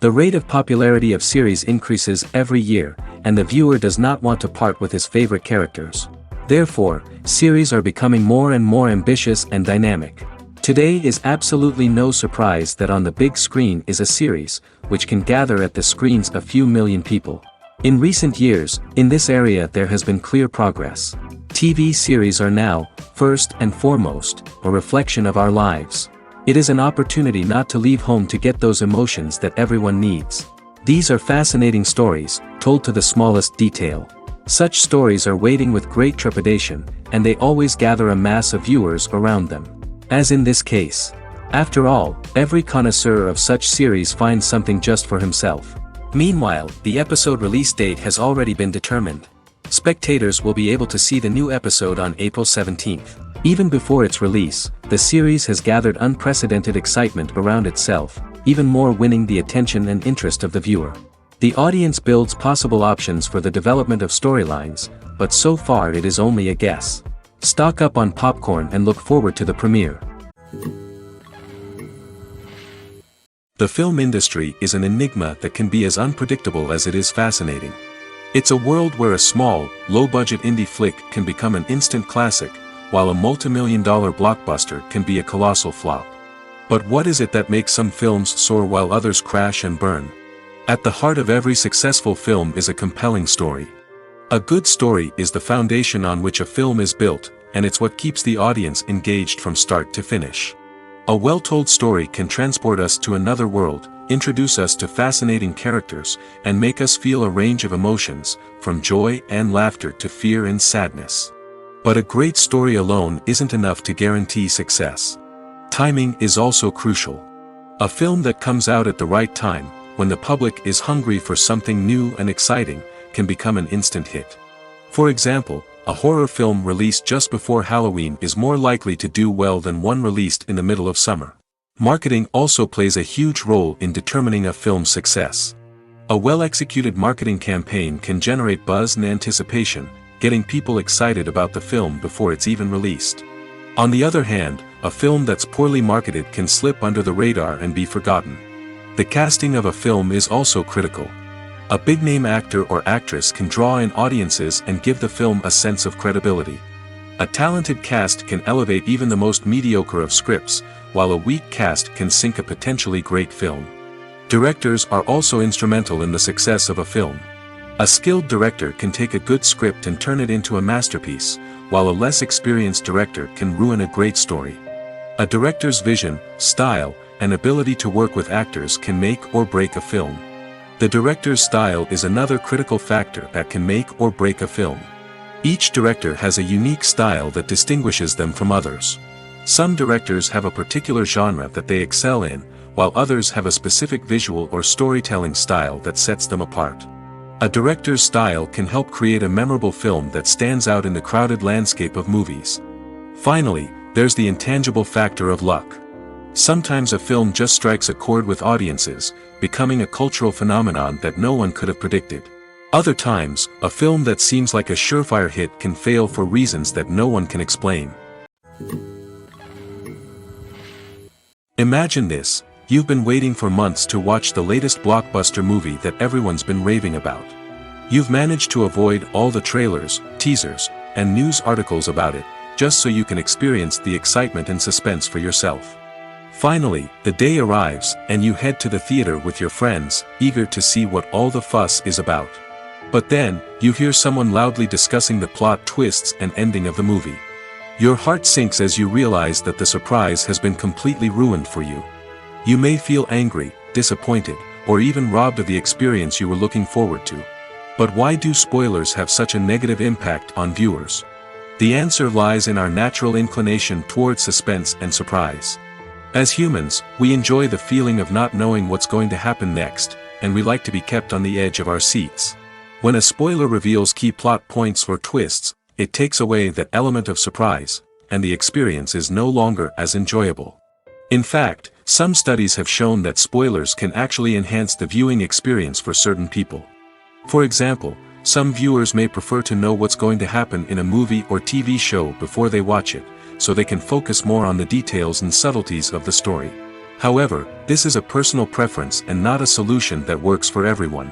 The rate of popularity of series increases every year, and the viewer does not want to part with his favorite characters. Therefore, series are becoming more and more ambitious and dynamic. Today is absolutely no surprise that on the big screen is a series, which can gather at the screens a few million people. In recent years, in this area there has been clear progress. TV series are now, first and foremost, a reflection of our lives. It is an opportunity not to leave home to get those emotions that everyone needs. These are fascinating stories, told to the smallest detail. Such stories are waiting with great trepidation, and they always gather a mass of viewers around them. As in this case. After all, every connoisseur of such series finds something just for himself. Meanwhile, the episode release date has already been determined. Spectators will be able to see the new episode on April 17th. Even before its release, the series has gathered unprecedented excitement around itself, even more winning the attention and interest of the viewer. The audience builds possible options for the development of storylines, but so far it is only a guess. Stock up on popcorn and look forward to the premiere. The film industry is an enigma that can be as unpredictable as it is fascinating. It's a world where a small, low-budget indie flick can become an instant classic, while a multi-million-dollar blockbuster can be a colossal flop. But what is it that makes some films soar while others crash and burn? At the heart of every successful film is a compelling story. A good story is the foundation on which a film is built, and it's what keeps the audience engaged from start to finish. A well-told story can transport us to another world, introduce us to fascinating characters, and make us feel a range of emotions, from joy and laughter to fear and sadness. But a great story alone isn't enough to guarantee success. Timing is also crucial. A film that comes out at the right time, when the public is hungry for something new and exciting, can become an instant hit. For example, a horror film released just before Halloween is more likely to do well than one released in the middle of summer. Marketing also plays a huge role in determining a film's success. A well-executed marketing campaign can generate buzz and anticipation, getting people excited about the film before it's even released. On the other hand, a film that's poorly marketed can slip under the radar and be forgotten. The casting of a film is also critical. A big-name actor or actress can draw in audiences and give the film a sense of credibility. A talented cast can elevate even the most mediocre of scripts, while a weak cast can sink a potentially great film. Directors are also instrumental in the success of a film. A skilled director can take a good script and turn it into a masterpiece, while a less experienced director can ruin a great story. A director's vision, style, and ability to work with actors can make or break a film. The director's style is another critical factor that can make or break a film. Each director has a unique style that distinguishes them from others. Some directors have a particular genre that they excel in, while others have a specific visual or storytelling style that sets them apart. A director's style can help create a memorable film that stands out in the crowded landscape of movies. Finally, there's the intangible factor of luck. Sometimes a film just strikes a chord with audiences, becoming a cultural phenomenon that no one could have predicted. Other times, a film that seems like a surefire hit can fail for reasons that no one can explain. Imagine this. You've been waiting for months to watch the latest blockbuster movie that everyone's been raving about. You've managed to avoid all the trailers, teasers, and news articles about it, just so you can experience the excitement and suspense for yourself. Finally, the day arrives, and you head to the theater with your friends, eager to see what all the fuss is about. But then, you hear someone loudly discussing the plot twists and ending of the movie. Your heart sinks as you realize that the surprise has been completely ruined for you. You may feel angry, disappointed, or even robbed of the experience you were looking forward to. But why do spoilers have such a negative impact on viewers? The answer lies in our natural inclination towards suspense and surprise. As humans, we enjoy the feeling of not knowing what's going to happen next, and we like to be kept on the edge of our seats. When a spoiler reveals key plot points or twists, it takes away that element of surprise, and the experience is no longer as enjoyable. In fact, some studies have shown that spoilers can actually enhance the viewing experience for certain people. For example, some viewers may prefer to know what's going to happen in a movie or TV show before they watch it, so they can focus more on the details and subtleties of the story. However, this is a personal preference and not a solution that works for everyone.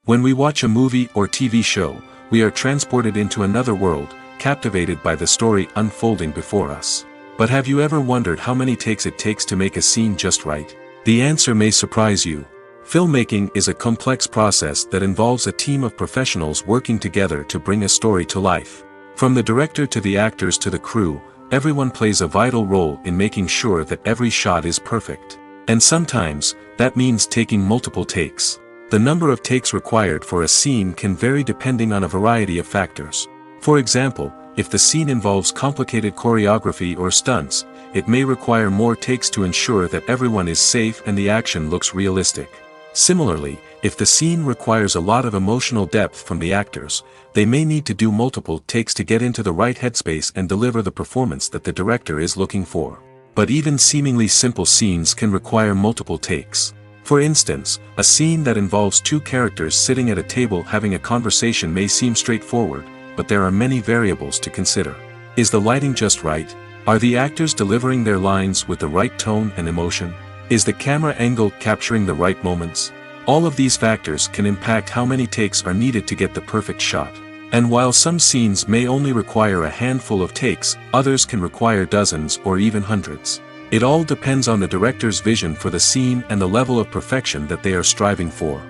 When we watch a movie or TV show, we are transported into another world, captivated by the story unfolding before us. But have you ever wondered how many takes it takes to make a scene just right? The answer may surprise you. Filmmaking is a complex process that involves a team of professionals working together to bring a story to life. From the director to the actors to the crew, everyone plays a vital role in making sure that every shot is perfect. And sometimes, that means taking multiple takes. The number of takes required for a scene can vary depending on a variety of factors. For example, if the scene involves complicated choreography or stunts, it may require more takes to ensure that everyone is safe and the action looks realistic. Similarly, if the scene requires a lot of emotional depth from the actors, they may need to do multiple takes to get into the right headspace and deliver the performance that the director is looking for. But even seemingly simple scenes can require multiple takes. For instance, a scene that involves two characters sitting at a table having a conversation may seem straightforward, but there are many variables to consider. Is the lighting just right? Are the actors delivering their lines with the right tone and emotion? Is the camera angle capturing the right moments? All of these factors can impact how many takes are needed to get the perfect shot. And while some scenes may only require a handful of takes, others can require dozens or even hundreds. It all depends on the director's vision for the scene and the level of perfection that they are striving for.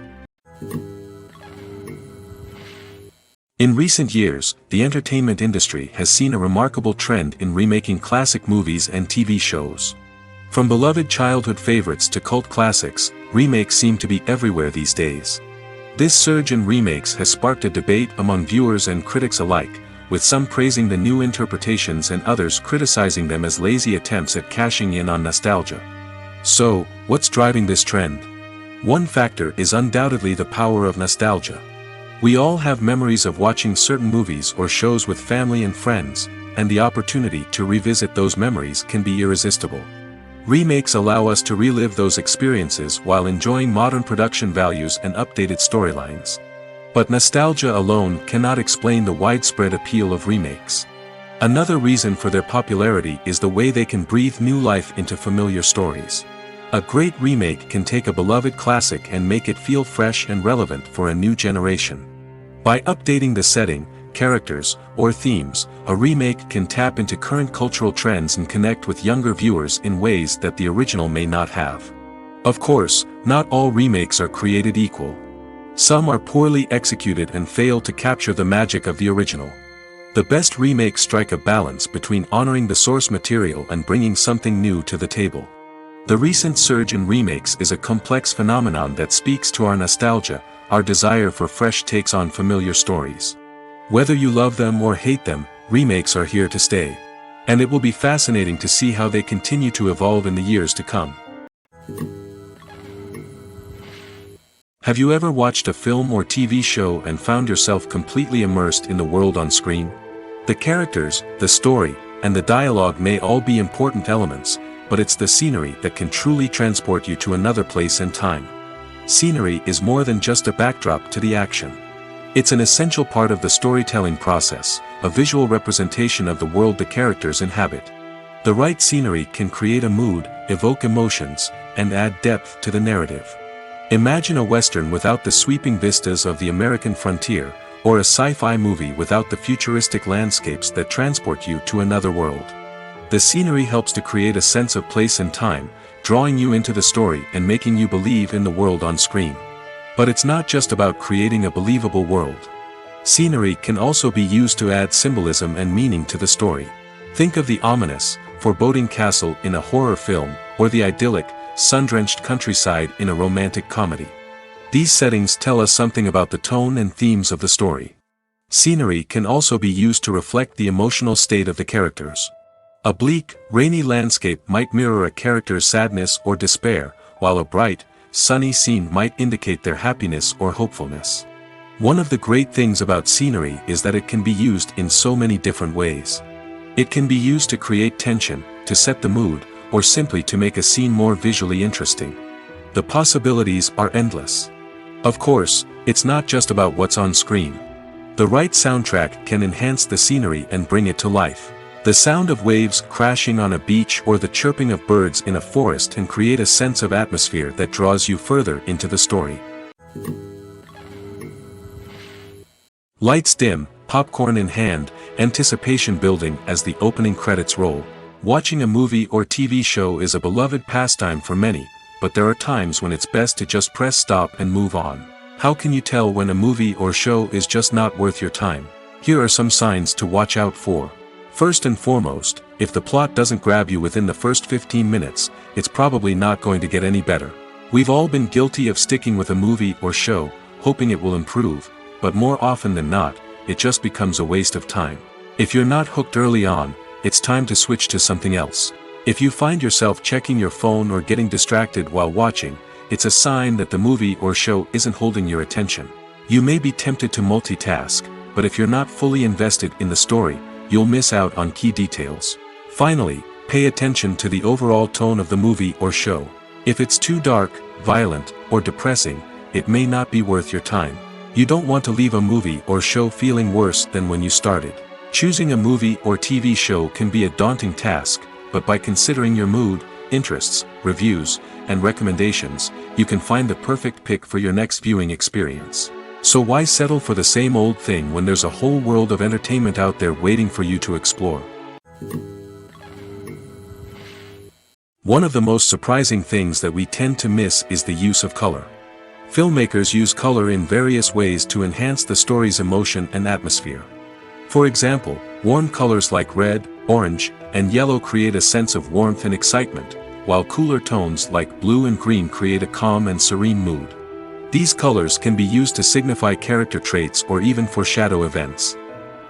In recent years, the entertainment industry has seen a remarkable trend in remaking classic movies and TV shows. From beloved childhood favorites to cult classics, remakes seem to be everywhere these days. This surge in remakes has sparked a debate among viewers and critics alike, with some praising the new interpretations and others criticizing them as lazy attempts at cashing in on nostalgia. So, what's driving this trend? One factor is undoubtedly the power of nostalgia. We all have memories of watching certain movies or shows with family and friends, and the opportunity to revisit those memories can be irresistible. Remakes allow us to relive those experiences while enjoying modern production values and updated storylines. But nostalgia alone cannot explain the widespread appeal of remakes. Another reason for their popularity is the way they can breathe new life into familiar stories. A great remake can take a beloved classic and make it feel fresh and relevant for a new generation. By updating the setting, characters, or themes, a remake can tap into current cultural trends and connect with younger viewers in ways that the original may not have. Of course, not all remakes are created equal. Some are poorly executed and fail to capture the magic of the original. The best remakes strike a balance between honoring the source material and bringing something new to the table. The recent surge in remakes is a complex phenomenon that speaks to our nostalgia, our desire for fresh takes on familiar stories. Whether you love them or hate them, remakes are here to stay. And it will be fascinating to see how they continue to evolve in the years to come. Have you ever watched a film or TV show and found yourself completely immersed in the world on screen? The characters, the story, and the dialogue may all be important elements, but it's the scenery that can truly transport you to another place and time. Scenery is more than just a backdrop to the action. It's an essential part of the storytelling process, a visual representation of the world the characters inhabit. The right scenery can create a mood, evoke emotions, and add depth to the narrative. Imagine a Western without the sweeping vistas of the American frontier, or a sci-fi movie without the futuristic landscapes that transport you to another world. The scenery helps to create a sense of place and time, drawing you into the story and making you believe in the world on screen. But it's not just about creating a believable world. Scenery can also be used to add symbolism and meaning to the story. Think of the ominous, foreboding castle in a horror film, or the idyllic, sun-drenched countryside in a romantic comedy. These settings tell us something about the tone and themes of the story. Scenery can also be used to reflect the emotional state of the characters. A bleak, rainy landscape might mirror a character's sadness or despair, while a bright, sunny scene might indicate their happiness or hopefulness. One of the great things about scenery is that it can be used in so many different ways. It can be used to create tension, to set the mood, or simply to make a scene more visually interesting. The possibilities are endless. Of course, it's not just about what's on screen. The right soundtrack can enhance the scenery and bring it to life. The sound of waves crashing on a beach or the chirping of birds in a forest can create a sense of atmosphere that draws you further into the story. Lights dim, popcorn in hand, anticipation building as the opening credits roll. Watching a movie or TV show is a beloved pastime for many, but there are times when it's best to just press stop and move on. How can you tell when a movie or show is just not worth your time? Here are some signs to watch out for. First and foremost, if the plot doesn't grab you within the first 15 minutes, it's probably not going to get any better. We've all been guilty of sticking with a movie or show, hoping it will improve, but more often than not, it just becomes a waste of time. If you're not hooked early on, it's time to switch to something else. If you find yourself checking your phone or getting distracted while watching, it's a sign that the movie or show isn't holding your attention. You may be tempted to multitask, but if you're not fully invested in the story, you'll miss out on key details. Finally, pay attention to the overall tone of the movie or show. If it's too dark, violent, or depressing, it may not be worth your time. You don't want to leave a movie or show feeling worse than when you started. Choosing a movie or TV show can be a daunting task, but by considering your mood, interests, reviews, and recommendations, you can find the perfect pick for your next viewing experience. So why settle for the same old thing when there's a whole world of entertainment out there waiting for you to explore? One of the most surprising things that we tend to miss is the use of color. Filmmakers use color in various ways to enhance the story's emotion and atmosphere. For example, warm colors like red, orange, and yellow create a sense of warmth and excitement, while cooler tones like blue and green create a calm and serene mood. These colors can be used to signify character traits or even foreshadow events.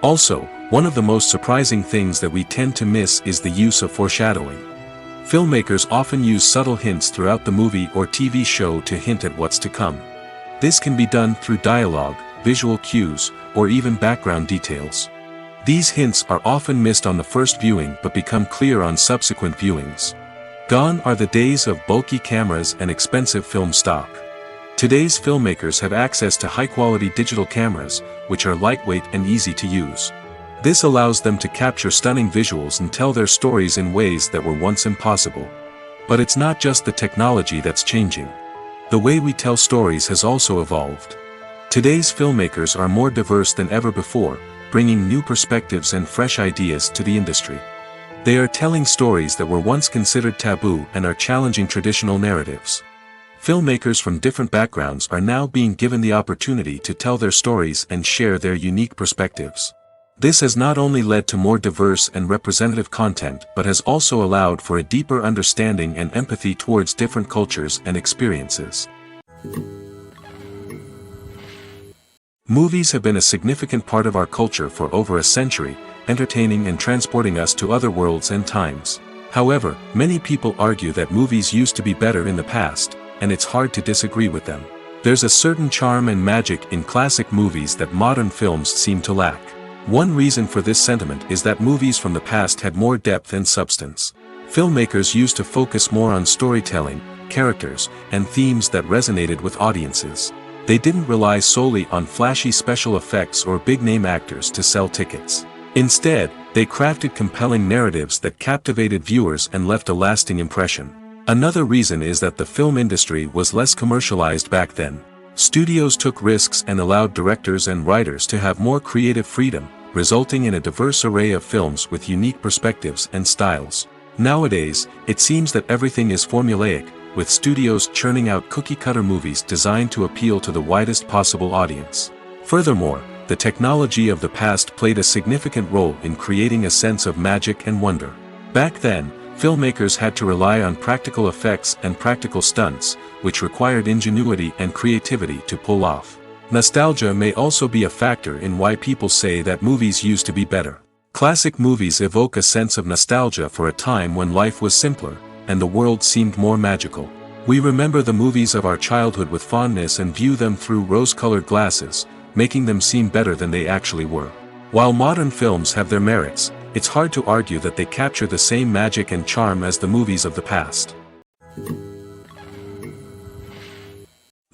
Also, one of the most surprising things that we tend to miss is the use of foreshadowing. Filmmakers often use subtle hints throughout the movie or TV show to hint at what's to come. This can be done through dialogue, visual cues, or even background details. These hints are often missed on the first viewing but become clear on subsequent viewings. Gone are the days of bulky cameras and expensive film stock. Today's filmmakers have access to high-quality digital cameras, which are lightweight and easy to use. This allows them to capture stunning visuals and tell their stories in ways that were once impossible. But it's not just the technology that's changing. The way we tell stories has also evolved. Today's filmmakers are more diverse than ever before, bringing new perspectives and fresh ideas to the industry. They are telling stories that were once considered taboo and are challenging traditional narratives. Filmmakers from different backgrounds are now being given the opportunity to tell their stories and share their unique perspectives. This has not only led to more diverse and representative content but has also allowed for a deeper understanding and empathy towards different cultures and experiences. Movies have been a significant part of our culture for over a century, entertaining and transporting us to other worlds and times. However, many people argue that movies used to be better in the past, and it's hard to disagree with them. There's a certain charm and magic in classic movies that modern films seem to lack. One reason for this sentiment is that movies from the past had more depth and substance. Filmmakers used to focus more on storytelling, characters, and themes that resonated with audiences. They didn't rely solely on flashy special effects or big-name actors to sell tickets. Instead, they crafted compelling narratives that captivated viewers and left a lasting impression. Another reason is that the film industry was less commercialized back then. Studios took risks and allowed directors and writers to have more creative freedom, resulting in a diverse array of films with unique perspectives and styles. Nowadays, it seems that everything is formulaic, with studios churning out cookie-cutter movies designed to appeal to the widest possible audience. Furthermore, the technology of the past played a significant role in creating a sense of magic and wonder. Back then, filmmakers had to rely on practical effects and practical stunts, which required ingenuity and creativity to pull off. Nostalgia may also be a factor in why people say that movies used to be better. Classic movies evoke a sense of nostalgia for a time when life was simpler, and the world seemed more magical. We remember the movies of our childhood with fondness and view them through rose-colored glasses, making them seem better than they actually were. While modern films have their merits, it's hard to argue that they capture the same magic and charm as the movies of the past.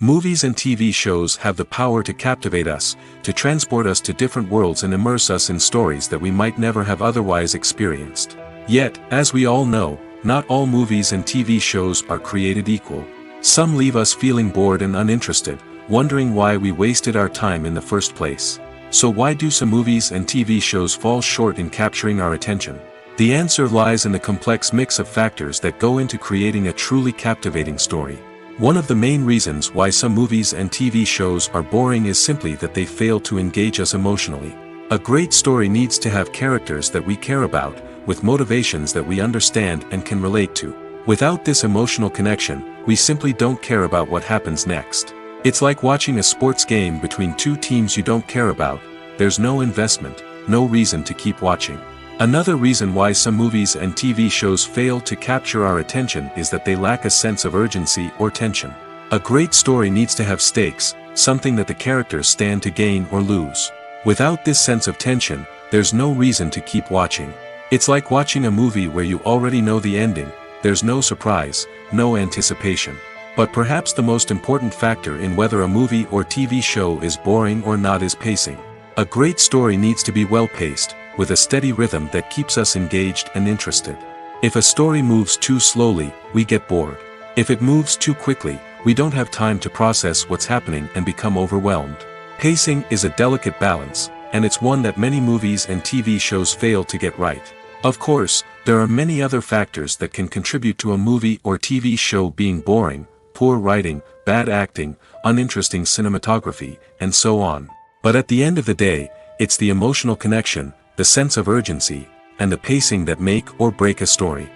Movies and TV shows have the power to captivate us, to transport us to different worlds and immerse us in stories that we might never have otherwise experienced. Yet, as we all know, not all movies and TV shows are created equal. Some leave us feeling bored and uninterested, wondering why we wasted our time in the first place. So why do some movies and TV shows fall short in capturing our attention? The answer lies in the complex mix of factors that go into creating a truly captivating story. One of the main reasons why some movies and TV shows are boring is simply that they fail to engage us emotionally. A great story needs to have characters that we care about, with motivations that we understand and can relate to. Without this emotional connection, we simply don't care about what happens next. It's like watching a sports game between two teams you don't care about. There's no investment, no reason to keep watching. Another reason why some movies and TV shows fail to capture our attention is that they lack a sense of urgency or tension. A great story needs to have stakes, something that the characters stand to gain or lose. Without this sense of tension, there's no reason to keep watching. It's like watching a movie where you already know the ending. There's no surprise, no anticipation. But perhaps the most important factor in whether a movie or TV show is boring or not is pacing. A great story needs to be well-paced, with a steady rhythm that keeps us engaged and interested. If a story moves too slowly, we get bored. If it moves too quickly, we don't have time to process what's happening and become overwhelmed. Pacing is a delicate balance, and it's one that many movies and TV shows fail to get right. Of course, there are many other factors that can contribute to a movie or TV show being boring: poor writing, bad acting, uninteresting cinematography, and so on. But at the end of the day, it's the emotional connection, the sense of urgency, and the pacing that make or break a story.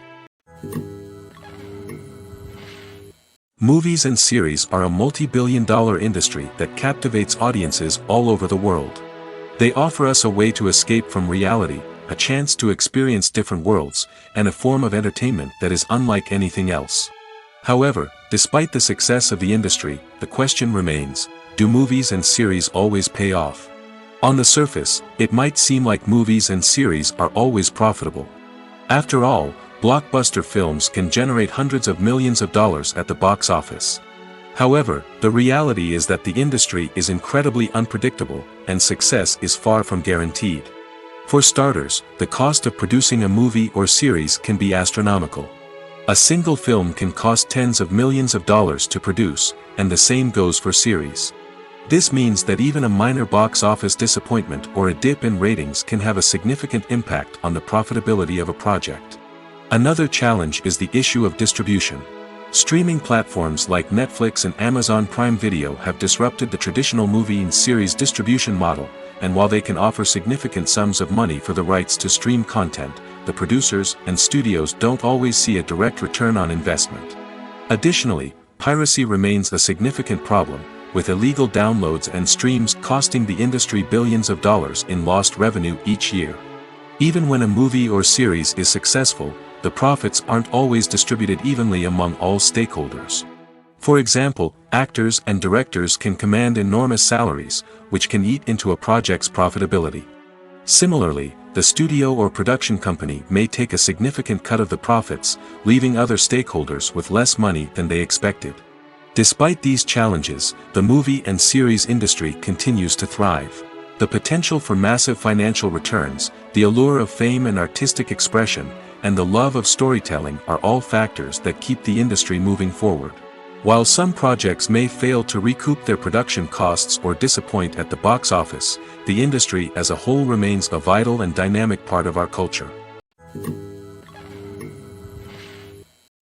Movies and series are a multi-billion-dollar industry that captivates audiences all over the world. They offer us a way to escape from reality, a chance to experience different worlds, and a form of entertainment that is unlike anything else. However, despite the success of the industry, the question remains: do movies and series always pay off? On the surface, it might seem like movies and series are always profitable. After all, blockbuster films can generate hundreds of millions of dollars at the box office. However, the reality is that the industry is incredibly unpredictable, and success is far from guaranteed. For starters, the cost of producing a movie or series can be astronomical. A single film can cost tens of millions of dollars to produce, and the same goes for series. This means that even a minor box office disappointment or a dip in ratings can have a significant impact on the profitability of a project. Another challenge is the issue of distribution. Streaming platforms like Netflix and Amazon Prime Video have disrupted the traditional movie and series distribution model, and while they can offer significant sums of money for the rights to stream content, the producers and studios don't always see a direct return on investment. Additionally, piracy remains a significant problem, with illegal downloads and streams costing the industry billions of dollars in lost revenue each year. Even when a movie or series is successful, the profits aren't always distributed evenly among all stakeholders. For example, actors and directors can command enormous salaries, which can eat into a project's profitability. Similarly, the studio or production company may take a significant cut of the profits, leaving other stakeholders with less money than they expected. Despite these challenges, the movie and series industry continues to thrive. The potential for massive financial returns, the allure of fame and artistic expression, and the love of storytelling are all factors that keep the industry moving forward. While some projects may fail to recoup their production costs or disappoint at the box office, the industry as a whole remains a vital and dynamic part of our culture.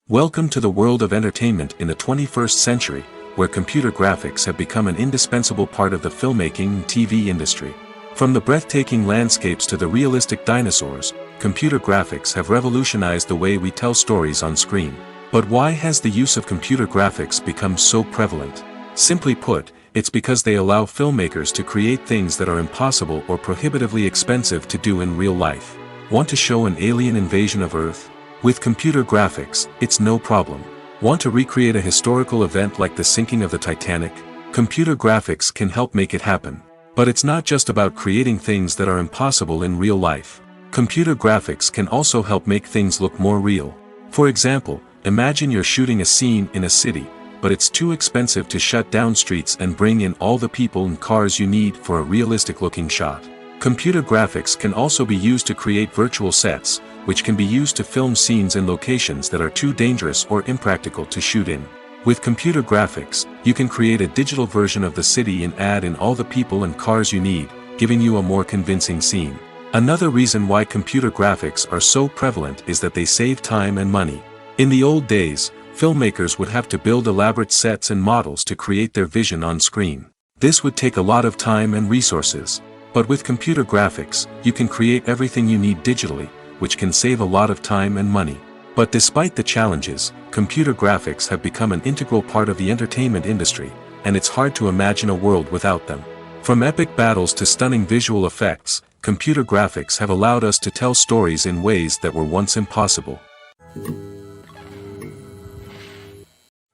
Welcome to the world of entertainment in the 21st century, where computer graphics have become an indispensable part of the filmmaking and TV industry. From the breathtaking landscapes to the realistic dinosaurs, computer graphics have revolutionized the way we tell stories on screen. But why has the use of computer graphics become so prevalent? Simply put, it's because they allow filmmakers to create things that are impossible or prohibitively expensive to do in real life. Want to show an alien invasion of Earth? With computer graphics, it's no problem. Want to recreate a historical event like the sinking of the Titanic? Computer graphics can help make it happen. But it's not just about creating things that are impossible in real life. Computer graphics can also help make things look more real. For example, imagine you're shooting a scene in a city, but it's too expensive to shut down streets and bring in all the people and cars you need for a realistic-looking shot. Computer graphics can also be used to create virtual sets, which can be used to film scenes in locations that are too dangerous or impractical to shoot in. With computer graphics, you can create a digital version of the city and add in all the people and cars you need, giving you a more convincing scene. Another reason why computer graphics are so prevalent is that they save time and money. In the old days, filmmakers would have to build elaborate sets and models to create their vision on screen. This would take a lot of time and resources. But with computer graphics, you can create everything you need digitally, which can save a lot of time and money. But despite the challenges, computer graphics have become an integral part of the entertainment industry, and it's hard to imagine a world without them. From epic battles to stunning visual effects, computer graphics have allowed us to tell stories in ways that were once impossible.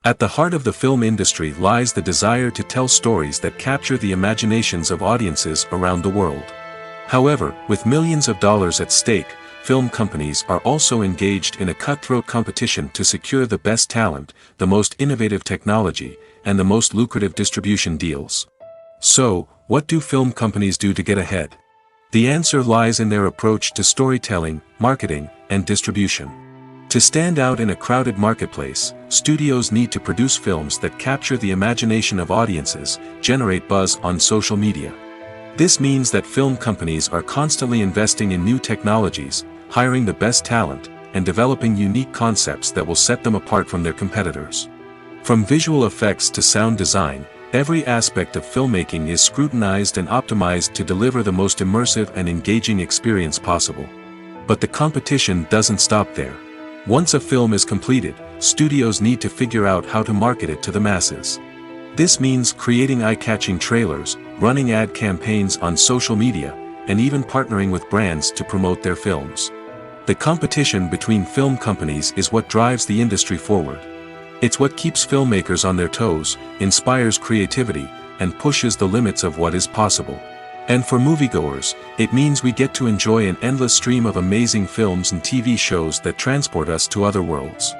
At the heart of the film industry lies the desire to tell stories that capture the imaginations of audiences around the world. However, with millions of dollars at stake, film companies are also engaged in a cutthroat competition to secure the best talent, the most innovative technology, and the most lucrative distribution deals. So, what do film companies do to get ahead? The answer lies in their approach to storytelling, marketing, and distribution. To stand out in a crowded marketplace, studios need to produce films that capture the imagination of audiences, generate buzz on social media. This means that film companies are constantly investing in new technologies, hiring the best talent, and developing unique concepts that will set them apart from their competitors. From visual effects to sound design, every aspect of filmmaking is scrutinized and optimized to deliver the most immersive and engaging experience possible. But the competition doesn't stop there. Once a film is completed, studios need to figure out how to market it to the masses. This means creating eye-catching trailers, running ad campaigns on social media, and even partnering with brands to promote their films. The competition between film companies is what drives the industry forward. It's what keeps filmmakers on their toes, inspires creativity, and pushes the limits of what is possible. And for moviegoers, it means we get to enjoy an endless stream of amazing films and TV shows that transport us to other worlds.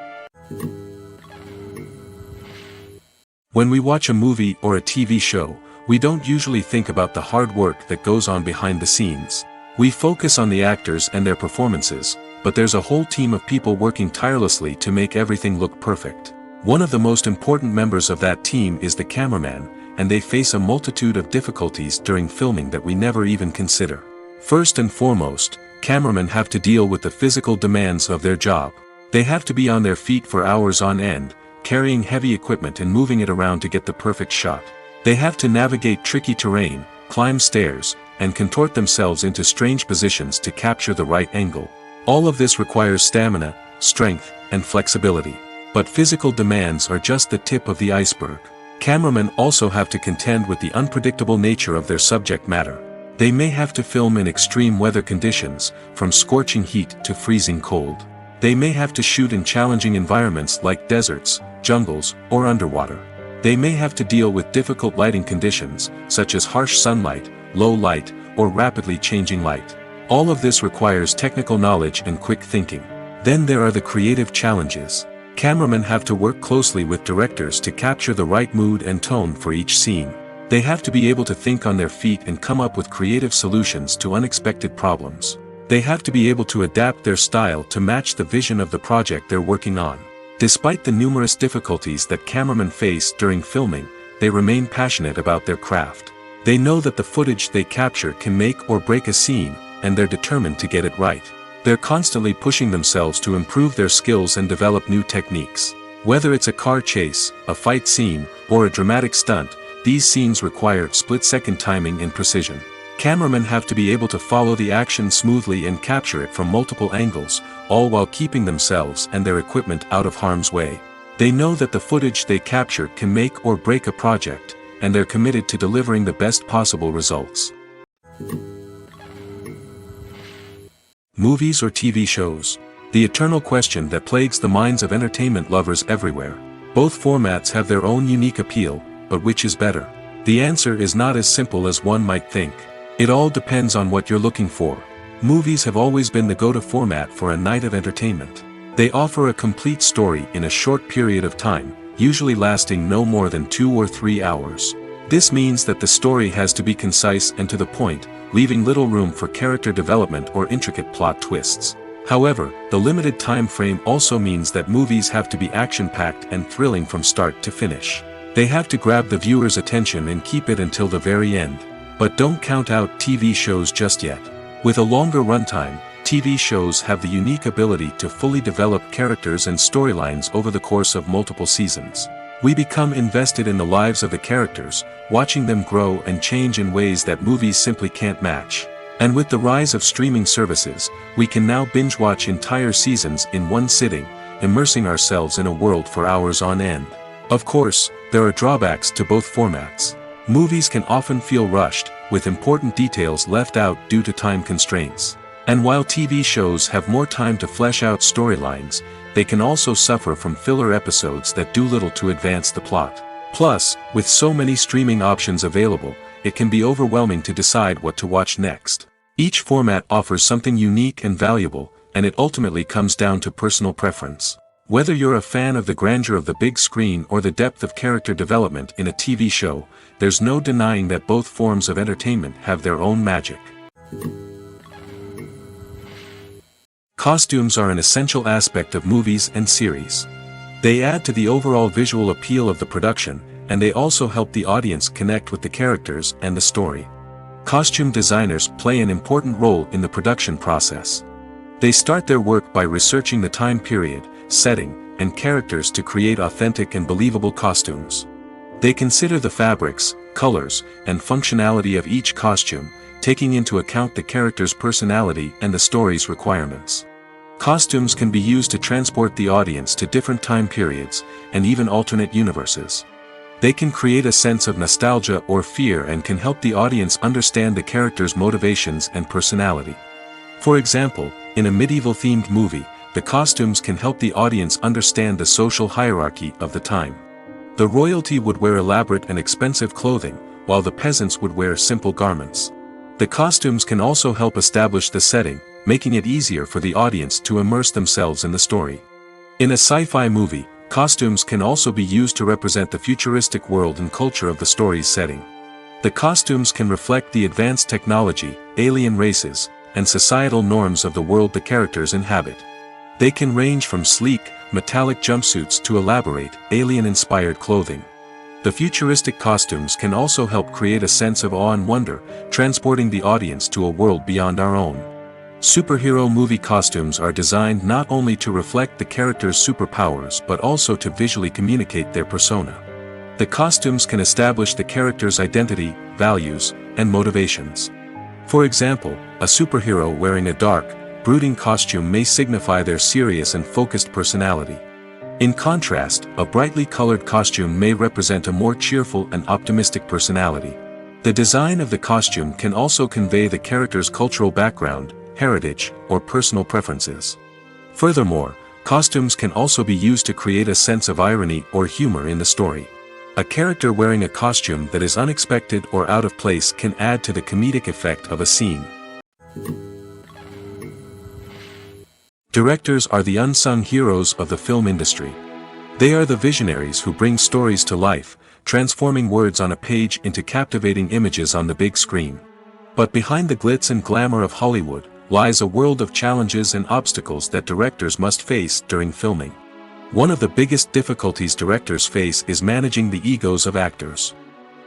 When we watch a movie or a TV show, we don't usually think about the hard work that goes on behind the scenes. We focus on the actors and their performances, but there's a whole team of people working tirelessly to make everything look perfect. One of the most important members of that team is the cameraman, and they face a multitude of difficulties during filming that we never even consider. First and foremost, cameramen have to deal with the physical demands of their job. They have to be on their feet for hours on end, carrying heavy equipment and moving it around to get the perfect shot. They have to navigate tricky terrain, climb stairs, and contort themselves into strange positions to capture the right angle. All of this requires stamina, strength, and flexibility. But physical demands are just the tip of the iceberg. Cameramen also have to contend with the unpredictable nature of their subject matter. They may have to film in extreme weather conditions, from scorching heat to freezing cold. They may have to shoot in challenging environments like deserts, jungles, or underwater. They may have to deal with difficult lighting conditions, such as harsh sunlight, low light, or rapidly changing light. All of this requires technical knowledge and quick thinking. Then there are the creative challenges. Cameramen have to work closely with directors to capture the right mood and tone for each scene. They have to be able to think on their feet and come up with creative solutions to unexpected problems. They have to be able to adapt their style to match the vision of the project they're working on. Despite the numerous difficulties that cameramen face during filming, they remain passionate about their craft. They know that the footage they capture can make or break a scene, and they're determined to get it right. They're constantly pushing themselves to improve their skills and develop new techniques. Whether it's a car chase, a fight scene, or a dramatic stunt, these scenes require split-second timing and precision. Cameramen have to be able to follow the action smoothly and capture it from multiple angles, all while keeping themselves and their equipment out of harm's way. They know that the footage they capture can make or break a project, and they're committed to delivering the best possible results. Movies or TV shows? The eternal question that plagues the minds of entertainment lovers everywhere. Both formats have their own unique appeal, but which is better? The answer is not as simple as one might think. It all depends on what you're looking for. Movies have always been the go-to format for a night of entertainment. They offer a complete story in a short period of time, usually lasting no more than 2 or 3 hours. This means that the story has to be concise and to the point, leaving little room for character development or intricate plot twists. However, the limited time frame also means that movies have to be action-packed and thrilling from start to finish. They have to grab the viewer's attention and keep it until the very end. But don't count out TV shows just yet. With a longer runtime, TV shows have the unique ability to fully develop characters and storylines over the course of multiple seasons. We become invested in the lives of the characters, watching them grow and change in ways that movies simply can't match. And with the rise of streaming services, we can now binge-watch entire seasons in one sitting, immersing ourselves in a world for hours on end. Of course, there are drawbacks to both formats. Movies can often feel rushed, with important details left out due to time constraints. And while TV shows have more time to flesh out storylines, they can also suffer from filler episodes that do little to advance the plot. Plus, with so many streaming options available, it can be overwhelming to decide what to watch next. Each format offers something unique and valuable, and it ultimately comes down to personal preference. Whether you're a fan of the grandeur of the big screen or the depth of character development in a TV show, there's no denying that both forms of entertainment have their own magic. Costumes are an essential aspect of movies and series. They add to the overall visual appeal of the production, and they also help the audience connect with the characters and the story. Costume designers play an important role in the production process. They start their work by researching the time period, setting, and characters to create authentic and believable costumes. They consider the fabrics, colors, and functionality of each costume, taking into account the character's personality and the story's requirements. Costumes can be used to transport the audience to different time periods, and even alternate universes. They can create a sense of nostalgia or fear and can help the audience understand the character's motivations and personality. For example, in a medieval-themed movie, the costumes can help the audience understand the social hierarchy of the time. The royalty would wear elaborate and expensive clothing, while the peasants would wear simple garments. The costumes can also help establish the setting, making it easier for the audience to immerse themselves in the story. In a sci-fi movie, costumes can also be used to represent the futuristic world and culture of the story's setting. The costumes can reflect the advanced technology, alien races, and societal norms of the world the characters inhabit. They can range from sleek, metallic jumpsuits to elaborate, alien-inspired clothing. The futuristic costumes can also help create a sense of awe and wonder, transporting the audience to a world beyond our own. Superhero movie costumes are designed not only to reflect the character's superpowers but also to visually communicate their persona. The costumes can establish the character's identity, values, and motivations. For example, a superhero wearing a dark, brooding costume may signify their serious and focused personality. In contrast, a brightly colored costume may represent a more cheerful and optimistic personality. The design of the costume can also convey the character's cultural background, heritage, or personal preferences. Furthermore, costumes can also be used to create a sense of irony or humor in the story. A character wearing a costume that is unexpected or out of place can add to the comedic effect of a scene. Directors are the unsung heroes of the film industry. They are the visionaries who bring stories to life, transforming words on a page into captivating images on the big screen. But behind the glitz and glamour of Hollywood lies a world of challenges and obstacles that directors must face during filming. One of the biggest difficulties directors face is managing the egos of actors.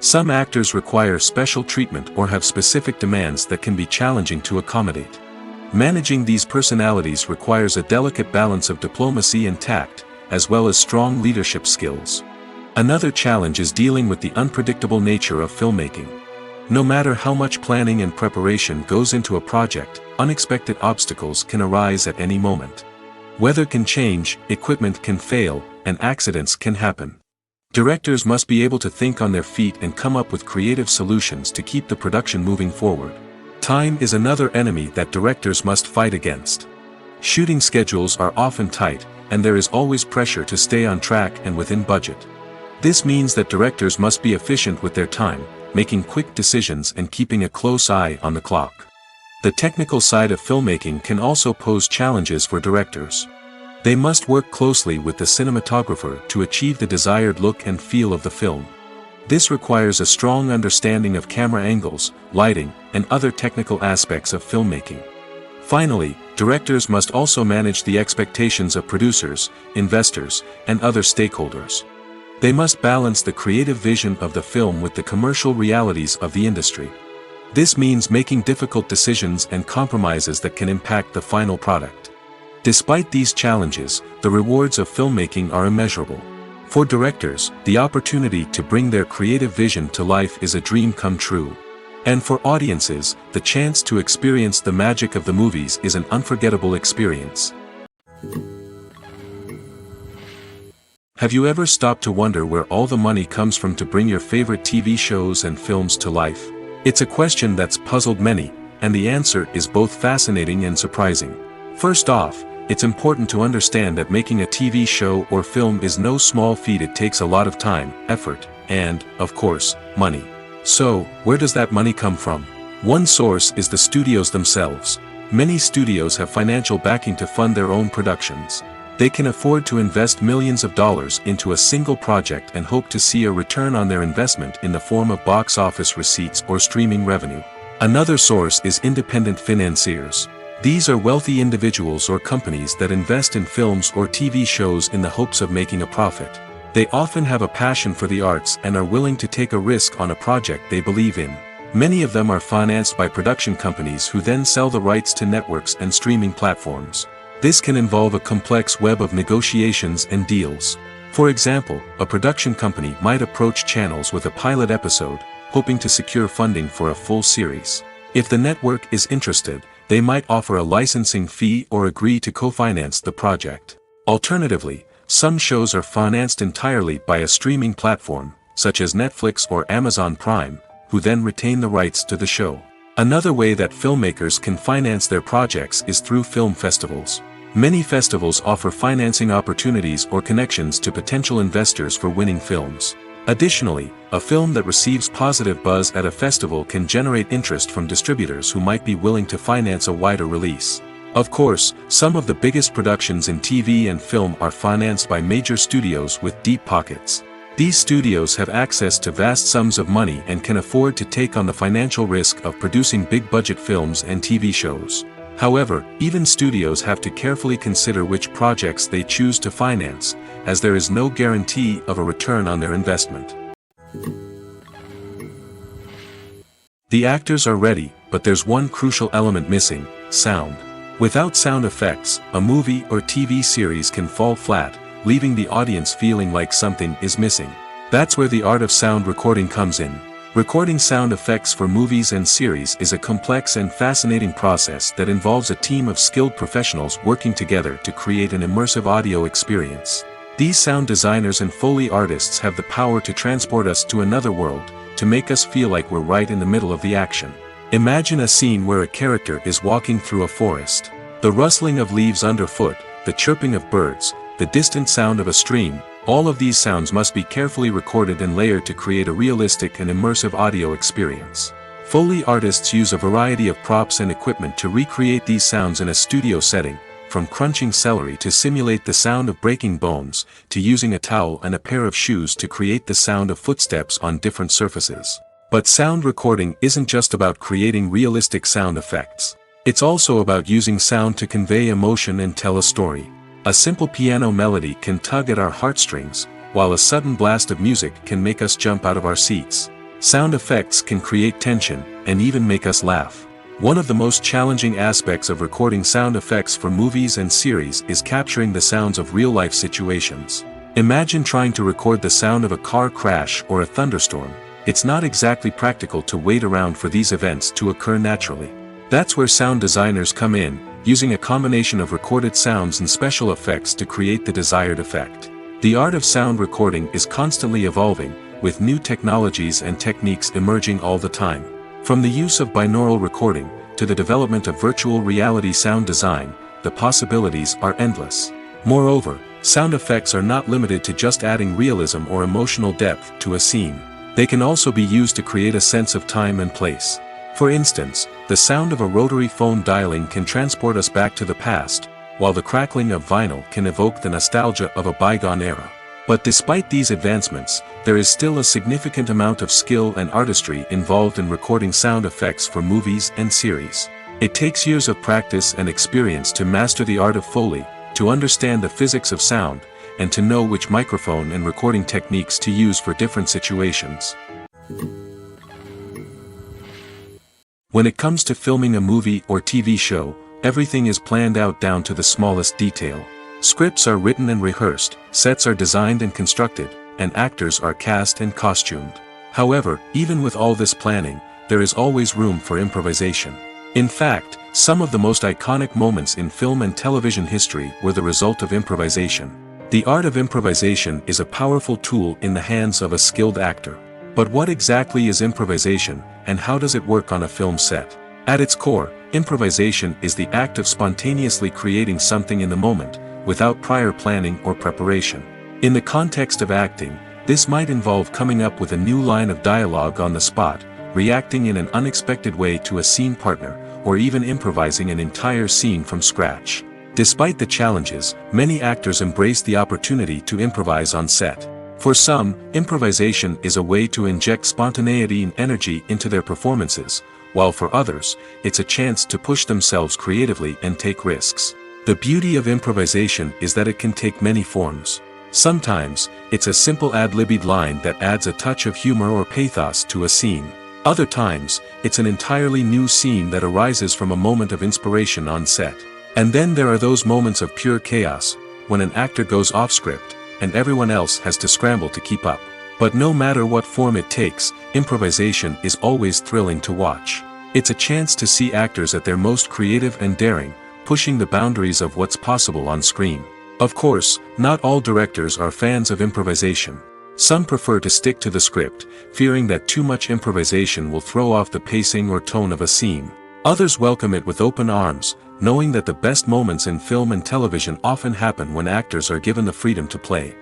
Some actors require special treatment or have specific demands that can be challenging to accommodate. Managing these personalities requires a delicate balance of diplomacy and tact, as well as strong leadership skills. Another challenge is dealing with the unpredictable nature of filmmaking. No matter how much planning and preparation goes into a project, unexpected obstacles can arise at any moment. Weather can change, equipment can fail, and accidents can happen. Directors must be able to think on their feet and come up with creative solutions to keep the production moving forward. Time is another enemy that directors must fight against. Shooting schedules are often tight, and there is always pressure to stay on track and within budget. This means that directors must be efficient with their time, making quick decisions and keeping a close eye on the clock. The technical side of filmmaking can also pose challenges for directors. They must work closely with the cinematographer to achieve the desired look and feel of the film. This requires a strong understanding of camera angles, lighting, and other technical aspects of filmmaking. Finally, directors must also manage the expectations of producers, investors, and other stakeholders. They must balance the creative vision of the film with the commercial realities of the industry. This means making difficult decisions and compromises that can impact the final product. Despite these challenges, the rewards of filmmaking are immeasurable. For directors, the opportunity to bring their creative vision to life is a dream come true. And for audiences, the chance to experience the magic of the movies is an unforgettable experience. Have you ever stopped to wonder where all the money comes from to bring your favorite TV shows and films to life? It's a question that's puzzled many, and the answer is both fascinating and surprising. First off, it's important to understand that making a TV show or film is no small feat. It takes a lot of time, effort, and, of course, money. So, where does that money come from? One source is the studios themselves. Many studios have financial backing to fund their own productions. They can afford to invest millions of dollars into a single project and hope to see a return on their investment in the form of box office receipts or streaming revenue. Another source is independent financiers. These are wealthy individuals or companies that invest in films or TV shows in the hopes of making a profit. They often have a passion for the arts and are willing to take a risk on a project they believe in. Many of them are financed by production companies who then sell the rights to networks and streaming platforms. This can involve a complex web of negotiations and deals. For example, a production company might approach channels with a pilot episode, hoping to secure funding for a full series. If the network is interested, they might offer a licensing fee or agree to co-finance the project. Alternatively, some shows are financed entirely by a streaming platform, such as Netflix or Amazon Prime, who then retain the rights to the show. Another way that filmmakers can finance their projects is through film festivals. Many festivals offer financing opportunities or connections to potential investors for winning films. Additionally, a film that receives positive buzz at a festival can generate interest from distributors who might be willing to finance a wider release. Of course, some of the biggest productions in TV and film are financed by major studios with deep pockets. These studios have access to vast sums of money and can afford to take on the financial risk of producing big-budget films and TV shows. However, even studios have to carefully consider which projects they choose to finance, as there is no guarantee of a return on their investment. The actors are ready, but there's one crucial element missing: sound. Without sound effects, a movie or TV series can fall flat, leaving the audience feeling like something is missing. That's where the art of sound recording comes in. Recording sound effects for movies and series is a complex and fascinating process that involves a team of skilled professionals working together to create an immersive audio experience. These sound designers and Foley artists have the power to transport us to another world, to make us feel like we're right in the middle of the action. Imagine a scene where a character is walking through a forest. The rustling of leaves underfoot, the chirping of birds, the distant sound of a stream, all of these sounds must be carefully recorded and layered to create a realistic and immersive audio experience. Foley artists use a variety of props and equipment to recreate these sounds in a studio setting, from crunching celery to simulate the sound of breaking bones, to using a towel and a pair of shoes to create the sound of footsteps on different surfaces. But sound recording isn't just about creating realistic sound effects. It's also about using sound to convey emotion and tell a story. A simple piano melody can tug at our heartstrings, while a sudden blast of music can make us jump out of our seats. Sound effects can create tension, and even make us laugh. One of the most challenging aspects of recording sound effects for movies and series is capturing the sounds of real-life situations. Imagine trying to record the sound of a car crash or a thunderstorm. It's not exactly practical to wait around for these events to occur naturally. That's where sound designers come in, using a combination of recorded sounds and special effects to create the desired effect. The art of sound recording is constantly evolving, with new technologies and techniques emerging all the time. From the use of binaural recording, to the development of virtual reality sound design, the possibilities are endless. Moreover, sound effects are not limited to just adding realism or emotional depth to a scene. They can also be used to create a sense of time and place. For instance, the sound of a rotary phone dialing can transport us back to the past, while the crackling of vinyl can evoke the nostalgia of a bygone era. But despite these advancements, there is still a significant amount of skill and artistry involved in recording sound effects for movies and series. It takes years of practice and experience to master the art of Foley, to understand the physics of sound, and to know which microphone and recording techniques to use for different situations. When it comes to filming a movie or TV show, everything is planned out down to the smallest detail. Scripts are written and rehearsed, sets are designed and constructed, and actors are cast and costumed. However, even with all this planning, there is always room for improvisation. In fact, some of the most iconic moments in film and television history were the result of improvisation. The art of improvisation is a powerful tool in the hands of a skilled actor. But what exactly is improvisation, and how does it work on a film set? At its core, improvisation is the act of spontaneously creating something in the moment, without prior planning or preparation. In the context of acting, this might involve coming up with a new line of dialogue on the spot, reacting in an unexpected way to a scene partner, or even improvising an entire scene from scratch. Despite the challenges, many actors embrace the opportunity to improvise on set. For some, improvisation is a way to inject spontaneity and energy into their performances, while for others, it's a chance to push themselves creatively and take risks. The beauty of improvisation is that it can take many forms. Sometimes, it's a simple ad-libbed line that adds a touch of humor or pathos to a scene. Other times, it's an entirely new scene that arises from a moment of inspiration on set. And then there are those moments of pure chaos, when an actor goes off script, and everyone else has to scramble to keep up. But no matter what form it takes, improvisation is always thrilling to watch. It's a chance to see actors at their most creative and daring, pushing the boundaries of what's possible on screen. Of course, not all directors are fans of improvisation. Some prefer to stick to the script, fearing that too much improvisation will throw off the pacing or tone of a scene. Others welcome it with open arms, knowing that the best moments in film and television often happen when actors are given the freedom to play.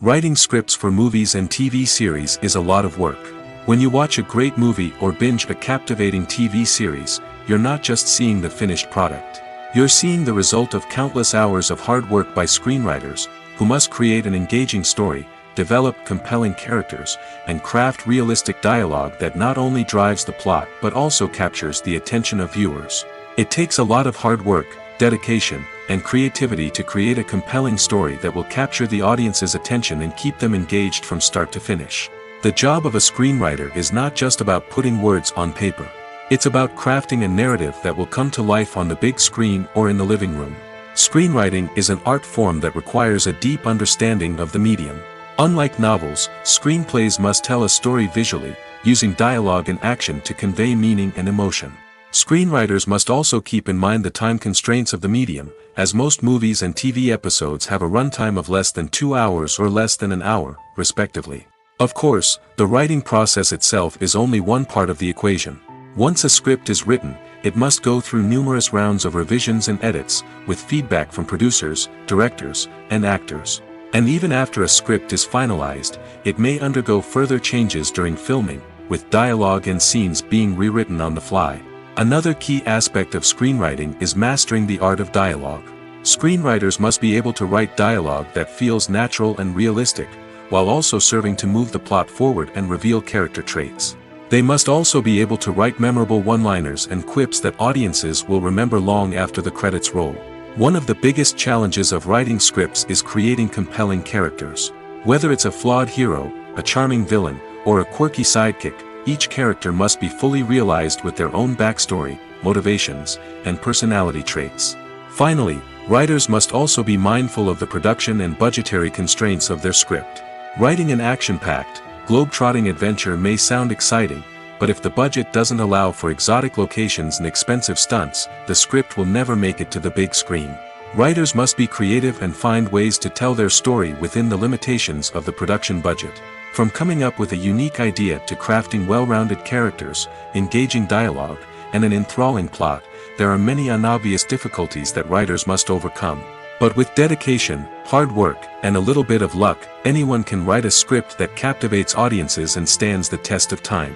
Writing scripts for movies and TV series is a lot of work. When you watch a great movie or binge a captivating TV series, you're not just seeing the finished product. You're seeing the result of countless hours of hard work by screenwriters, who must create an engaging story, develop compelling characters, and craft realistic dialogue that not only drives the plot but also captures the attention of viewers. It takes a lot of hard work, dedication, and creativity to create a compelling story that will capture the audience's attention and keep them engaged from start to finish. The job of a screenwriter is not just about putting words on paper. It's about crafting a narrative that will come to life on the big screen or in the living room. Screenwriting is an art form that requires a deep understanding of the medium. Unlike novels, screenplays must tell a story visually, using dialogue and action to convey meaning and emotion. Screenwriters must also keep in mind the time constraints of the medium, as most movies and TV episodes have a runtime of less than 2 hours or less than an hour, respectively. Of course, the writing process itself is only one part of the equation. Once a script is written, it must go through numerous rounds of revisions and edits, with feedback from producers, directors, and actors. And even after a script is finalized, it may undergo further changes during filming, with dialogue and scenes being rewritten on the fly. Another key aspect of screenwriting is mastering the art of dialogue. Screenwriters must be able to write dialogue that feels natural and realistic, while also serving to move the plot forward and reveal character traits. They must also be able to write memorable one-liners and quips that audiences will remember long after the credits roll. One of the biggest challenges of writing scripts is creating compelling characters. Whether it's a flawed hero, a charming villain, or a quirky sidekick, each character must be fully realized with their own backstory, motivations, and personality traits. Finally, writers must also be mindful of the production and budgetary constraints of their script. Writing an action-packed, globe-trotting adventure may sound exciting, but if the budget doesn't allow for exotic locations and expensive stunts, the script will never make it to the big screen. Writers must be creative and find ways to tell their story within the limitations of the production budget. From coming up with a unique idea to crafting well-rounded characters, engaging dialogue, and an enthralling plot, there are many unobvious difficulties that writers must overcome. But with dedication, hard work, and a little bit of luck, anyone can write a script that captivates audiences and stands the test of time.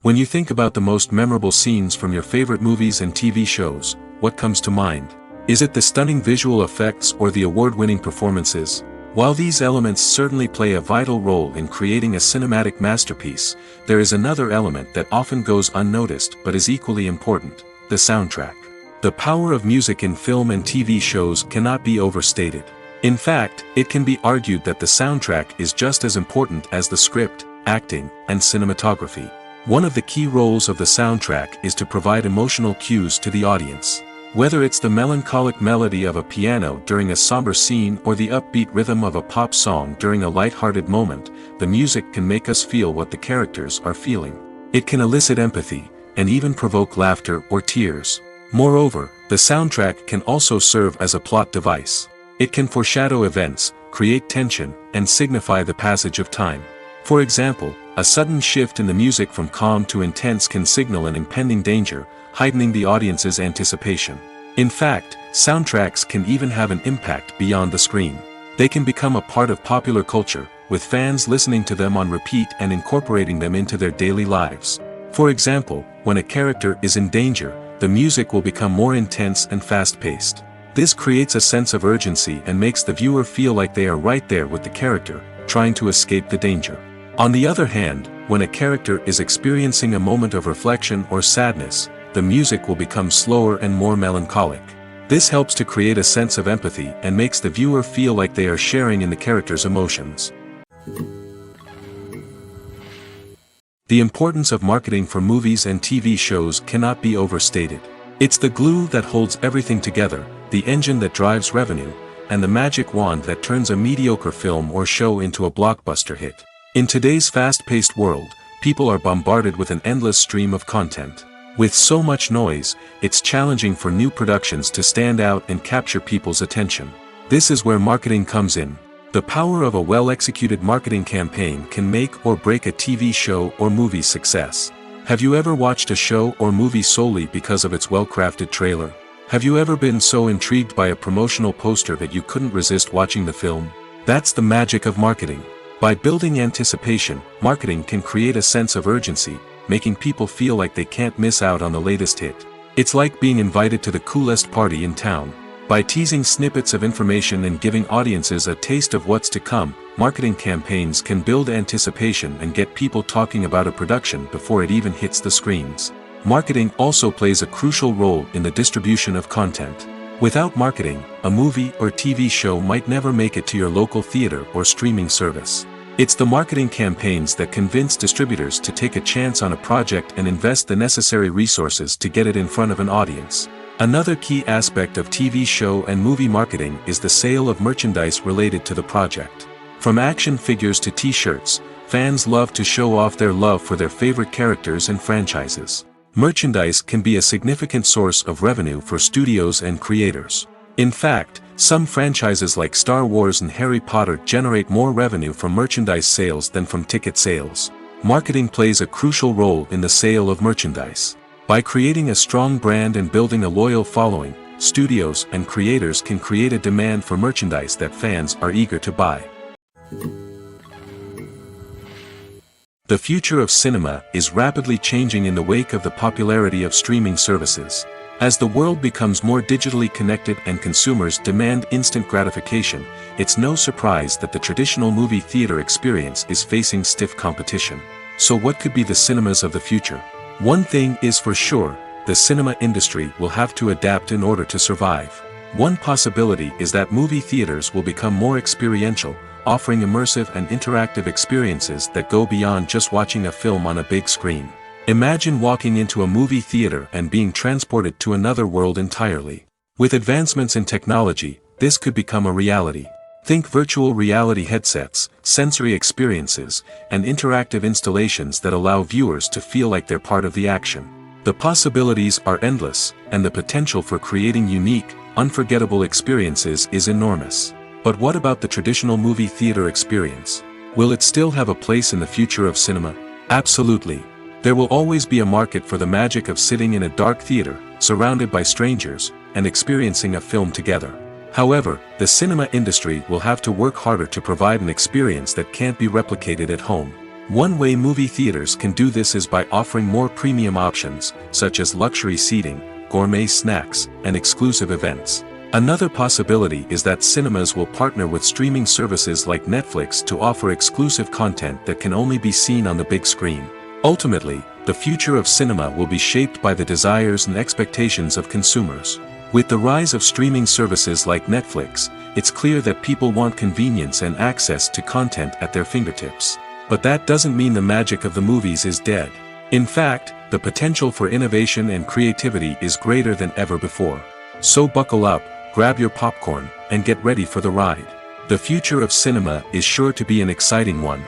When you think about the most memorable scenes from your favorite movies and TV shows, what comes to mind? Is it the stunning visual effects or the award-winning performances? While these elements certainly play a vital role in creating a cinematic masterpiece, there is another element that often goes unnoticed but is equally important: the soundtrack. The power of music in film and TV shows cannot be overstated. In fact, it can be argued that the soundtrack is just as important as the script, acting, and cinematography. One of the key roles of the soundtrack is to provide emotional cues to the audience. Whether it's the melancholic melody of a piano during a somber scene or the upbeat rhythm of a pop song during a light-hearted moment, the music can make us feel what the characters are feeling. It can elicit empathy, and even provoke laughter or tears. Moreover, the soundtrack can also serve as a plot device. It can foreshadow events, create tension, and signify the passage of time. For example, a sudden shift in the music from calm to intense can signal an impending danger, heightening the audience's anticipation. In fact, soundtracks can even have an impact beyond the screen. They can become a part of popular culture, with fans listening to them on repeat and incorporating them into their daily lives. For example, when a character is in danger, the music will become more intense and fast-paced. This creates a sense of urgency and makes the viewer feel like they are right there with the character, trying to escape the danger. On the other hand, when a character is experiencing a moment of reflection or sadness, the music will become slower and more melancholic. This helps to create a sense of empathy and makes the viewer feel like they are sharing in the character's emotions. The importance of marketing for movies and TV shows cannot be overstated. It's the glue that holds everything together, the engine that drives revenue, and the magic wand that turns a mediocre film or show into a blockbuster hit. In today's fast-paced world, people are bombarded with an endless stream of content. With so much noise, it's challenging for new productions to stand out and capture people's attention. This is where marketing comes in. The power of a well-executed marketing campaign can make or break a TV show or movie's success. Have you ever watched a show or movie solely because of its well-crafted trailer? Have you ever been so intrigued by a promotional poster that you couldn't resist watching the film? That's the magic of marketing. By building anticipation, marketing can create a sense of urgency, making people feel like they can't miss out on the latest hit. It's like being invited to the coolest party in town. By teasing snippets of information and giving audiences a taste of what's to come, marketing campaigns can build anticipation and get people talking about a production before it even hits the screens. Marketing also plays a crucial role in the distribution of content. Without marketing, a movie or TV show might never make it to your local theater or streaming service. It's the marketing campaigns that convince distributors to take a chance on a project and invest the necessary resources to get it in front of an audience. Another key aspect of TV show and movie marketing is the sale of merchandise related to the project. From action figures to t-shirts, fans love to show off their love for their favorite characters and franchises. Merchandise can be a significant source of revenue for studios and creators. In fact, some franchises like Star Wars and Harry Potter generate more revenue from merchandise sales than from ticket sales. Marketing plays a crucial role in the sale of merchandise. By creating a strong brand and building a loyal following, studios and creators can create a demand for merchandise that fans are eager to buy. The future of cinema is rapidly changing in the wake of the popularity of streaming services. As the world becomes more digitally connected and consumers demand instant gratification, it's no surprise that the traditional movie theater experience is facing stiff competition. So what could be the cinemas of the future? One thing is for sure, the cinema industry will have to adapt in order to survive. One possibility is that movie theaters will become more experiential, offering immersive and interactive experiences that go beyond just watching a film on a big screen. Imagine walking into a movie theater and being transported to another world entirely. With advancements in technology, this could become a reality. Think virtual reality headsets, sensory experiences, and interactive installations that allow viewers to feel like they're part of the action. The possibilities are endless, and the potential for creating unique, unforgettable experiences is enormous. But what about the traditional movie theater experience? Will it still have a place in the future of cinema? Absolutely. There will always be a market for the magic of sitting in a dark theater, surrounded by strangers, and experiencing a film together. However, the cinema industry will have to work harder to provide an experience that can't be replicated at home. One way movie theaters can do this is by offering more premium options, such as luxury seating, gourmet snacks, and exclusive events. Another possibility is that cinemas will partner with streaming services like Netflix to offer exclusive content that can only be seen on the big screen. Ultimately, the future of cinema will be shaped by the desires and expectations of consumers. With the rise of streaming services like Netflix, it's clear that people want convenience and access to content at their fingertips. But that doesn't mean the magic of the movies is dead. In fact, the potential for innovation and creativity is greater than ever before. So buckle up, grab your popcorn, and get ready for the ride. The future of cinema is sure to be an exciting one.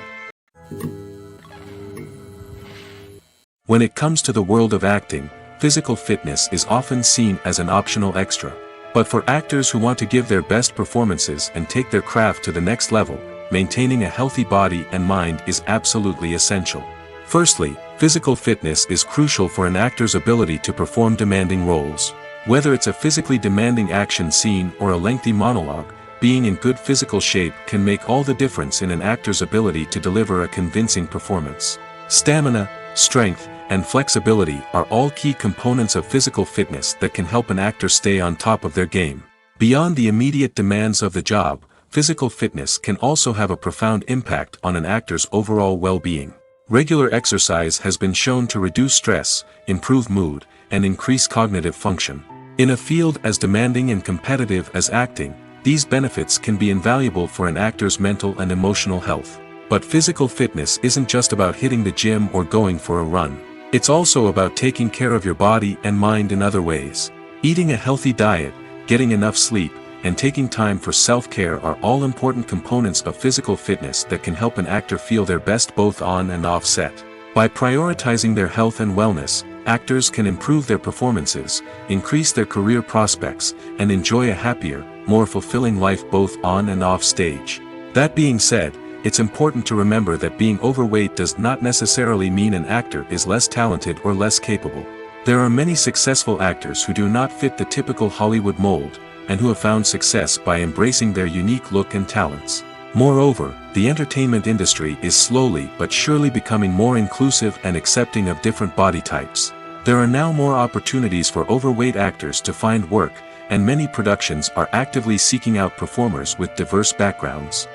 When it comes to the world of acting, physical fitness is often seen as an optional extra. But for actors who want to give their best performances and take their craft to the next level, maintaining a healthy body and mind is absolutely essential. Firstly, physical fitness is crucial for an actor's ability to perform demanding roles. Whether it's a physically demanding action scene or a lengthy monologue, being in good physical shape can make all the difference in an actor's ability to deliver a convincing performance. Stamina, strength, and flexibility are all key components of physical fitness that can help an actor stay on top of their game. Beyond the immediate demands of the job, physical fitness can also have a profound impact on an actor's overall well-being. Regular exercise has been shown to reduce stress, improve mood, and increase cognitive function. In a field as demanding and competitive as acting, these benefits can be invaluable for an actor's mental and emotional health. But physical fitness isn't just about hitting the gym or going for a run. It's also about taking care of your body and mind in other ways. Eating a healthy diet, getting enough sleep, and taking time for self-care are all important components of physical fitness that can help an actor feel their best both on and off set. By prioritizing their health and wellness, actors can improve their performances, increase their career prospects, and enjoy a happier, more fulfilling life both on and off stage. That being said, it's important to remember that being overweight does not necessarily mean an actor is less talented or less capable. There are many successful actors who do not fit the typical Hollywood mold, and who have found success by embracing their unique look and talents. Moreover, the entertainment industry is slowly but surely becoming more inclusive and accepting of different body types. There are now more opportunities for overweight actors to find work, and many productions are actively seeking out performers with diverse backgrounds.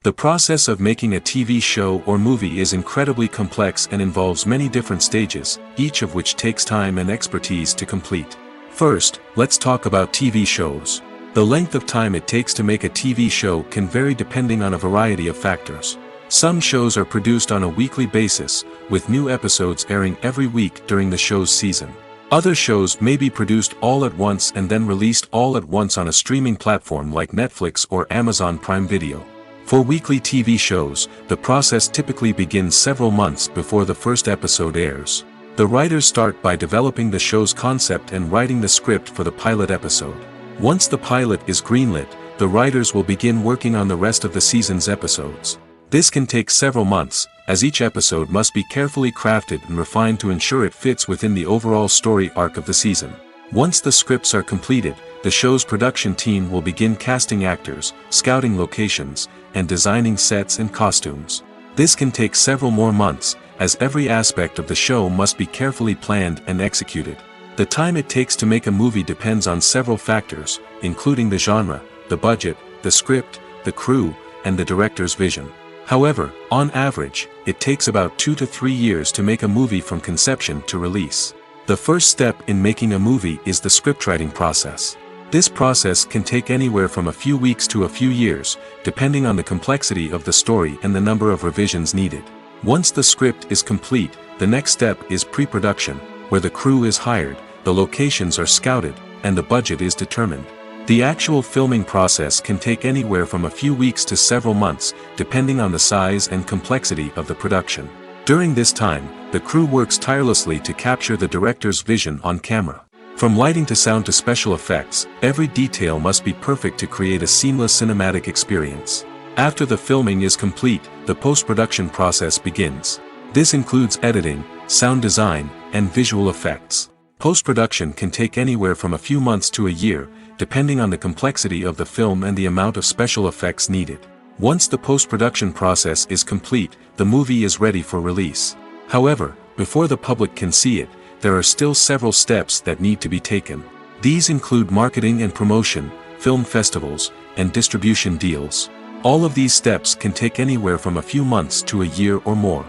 The process of making a TV show or movie is incredibly complex and involves many different stages, each of which takes time and expertise to complete. First, let's talk about TV shows. The length of time it takes to make a TV show can vary depending on a variety of factors. Some shows are produced on a weekly basis, with new episodes airing every week during the show's season. Other shows may be produced all at once and then released all at once on a streaming platform like Netflix or Amazon Prime Video. For weekly TV shows, the process typically begins several months before the first episode airs. The writers start by developing the show's concept and writing the script for the pilot episode. Once the pilot is greenlit, the writers will begin working on the rest of the season's episodes. This can take several months, as each episode must be carefully crafted and refined to ensure it fits within the overall story arc of the season. Once the scripts are completed, the show's production team will begin casting actors, scouting locations, and designing sets and costumes. This can take several more months, as every aspect of the show must be carefully planned and executed. The time it takes to make a movie depends on several factors, including the genre, the budget, the script, the crew, and the director's vision. However, on average, it takes about 2 to 3 years to make a movie from conception to release. The first step in making a movie is the scriptwriting process. This process can take anywhere from a few weeks to a few years, depending on the complexity of the story and the number of revisions needed. Once the script is complete, the next step is pre-production, where the crew is hired, the locations are scouted, and the budget is determined. The actual filming process can take anywhere from a few weeks to several months, depending on the size and complexity of the production. During this time, the crew works tirelessly to capture the director's vision on camera. From lighting to sound to special effects, every detail must be perfect to create a seamless cinematic experience. After the filming is complete, the post-production process begins. This includes editing, sound design, and visual effects. Post-production can take anywhere from a few months to a year, depending on the complexity of the film and the amount of special effects needed. Once the post-production process is complete, the movie is ready for release. However, before the public can see it, there are still several steps that need to be taken. These include marketing and promotion, film festivals, and distribution deals. All of these steps can take anywhere from a few months to a year or more.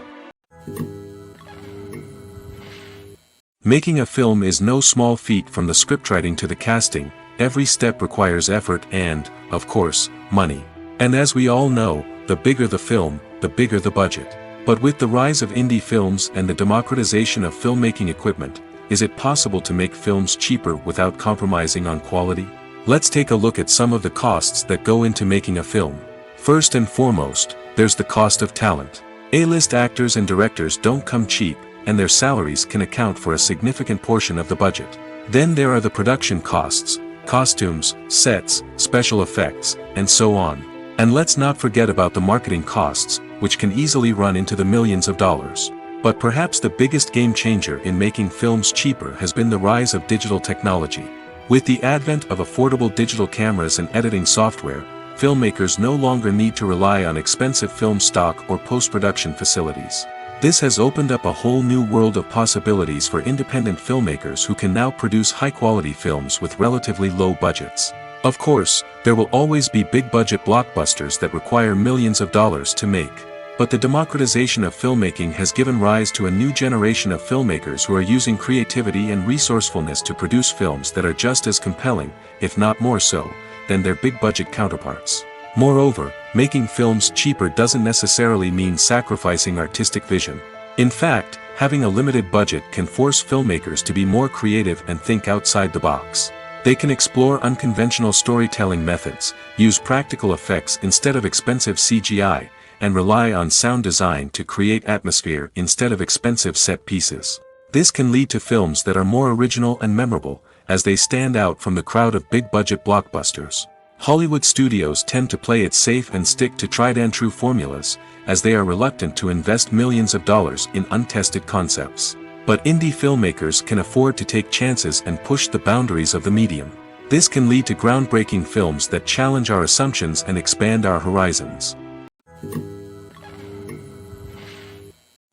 Making a film is no small feat. From the scriptwriting to the casting, every step requires effort and, of course, money. And as we all know, the bigger the film, the bigger the budget. But with the rise of indie films and the democratization of filmmaking equipment, is it possible to make films cheaper without compromising on quality? Let's take a look at some of the costs that go into making a film. First and foremost, there's the cost of talent. A-list actors and directors don't come cheap, and their salaries can account for a significant portion of the budget. Then there are the production costs, costumes, sets, special effects, and so on. And let's not forget about the marketing costs, which can easily run into the millions of dollars. But perhaps the biggest game changer in making films cheaper has been the rise of digital technology. With the advent of affordable digital cameras and editing software, filmmakers no longer need to rely on expensive film stock or post-production facilities. This has opened up a whole new world of possibilities for independent filmmakers who can now produce high-quality films with relatively low budgets. Of course, there will always be big-budget blockbusters that require millions of dollars to make. But the democratization of filmmaking has given rise to a new generation of filmmakers who are using creativity and resourcefulness to produce films that are just as compelling, if not more so, than their big-budget counterparts. Moreover, making films cheaper doesn't necessarily mean sacrificing artistic vision. In fact, having a limited budget can force filmmakers to be more creative and think outside the box. They can explore unconventional storytelling methods, use practical effects instead of expensive CGI, and rely on sound design to create atmosphere instead of expensive set pieces. This can lead to films that are more original and memorable, as they stand out from the crowd of big-budget blockbusters. Hollywood studios tend to play it safe and stick to tried-and-true formulas, as they are reluctant to invest millions of dollars in untested concepts. But indie filmmakers can afford to take chances and push the boundaries of the medium. This can lead to groundbreaking films that challenge our assumptions and expand our horizons.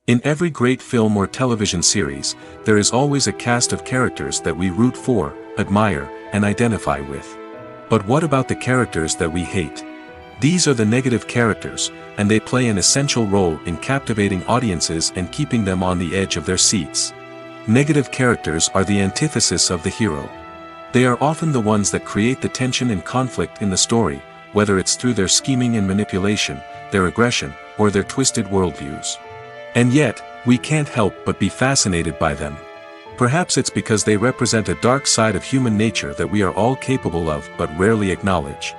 In every great film or television series, there is always a cast of characters that we root for, admire, and identify with. But what about the characters that we hate? These are the negative characters, and they play an essential role in captivating audiences and keeping them on the edge of their seats. Negative characters are the antithesis of the hero. They are often the ones that create the tension and conflict in the story, whether it's through their scheming and manipulation, their aggression, or their twisted worldviews. And yet, we can't help but be fascinated by them. Perhaps it's because they represent a dark side of human nature that we are all capable of but rarely acknowledge.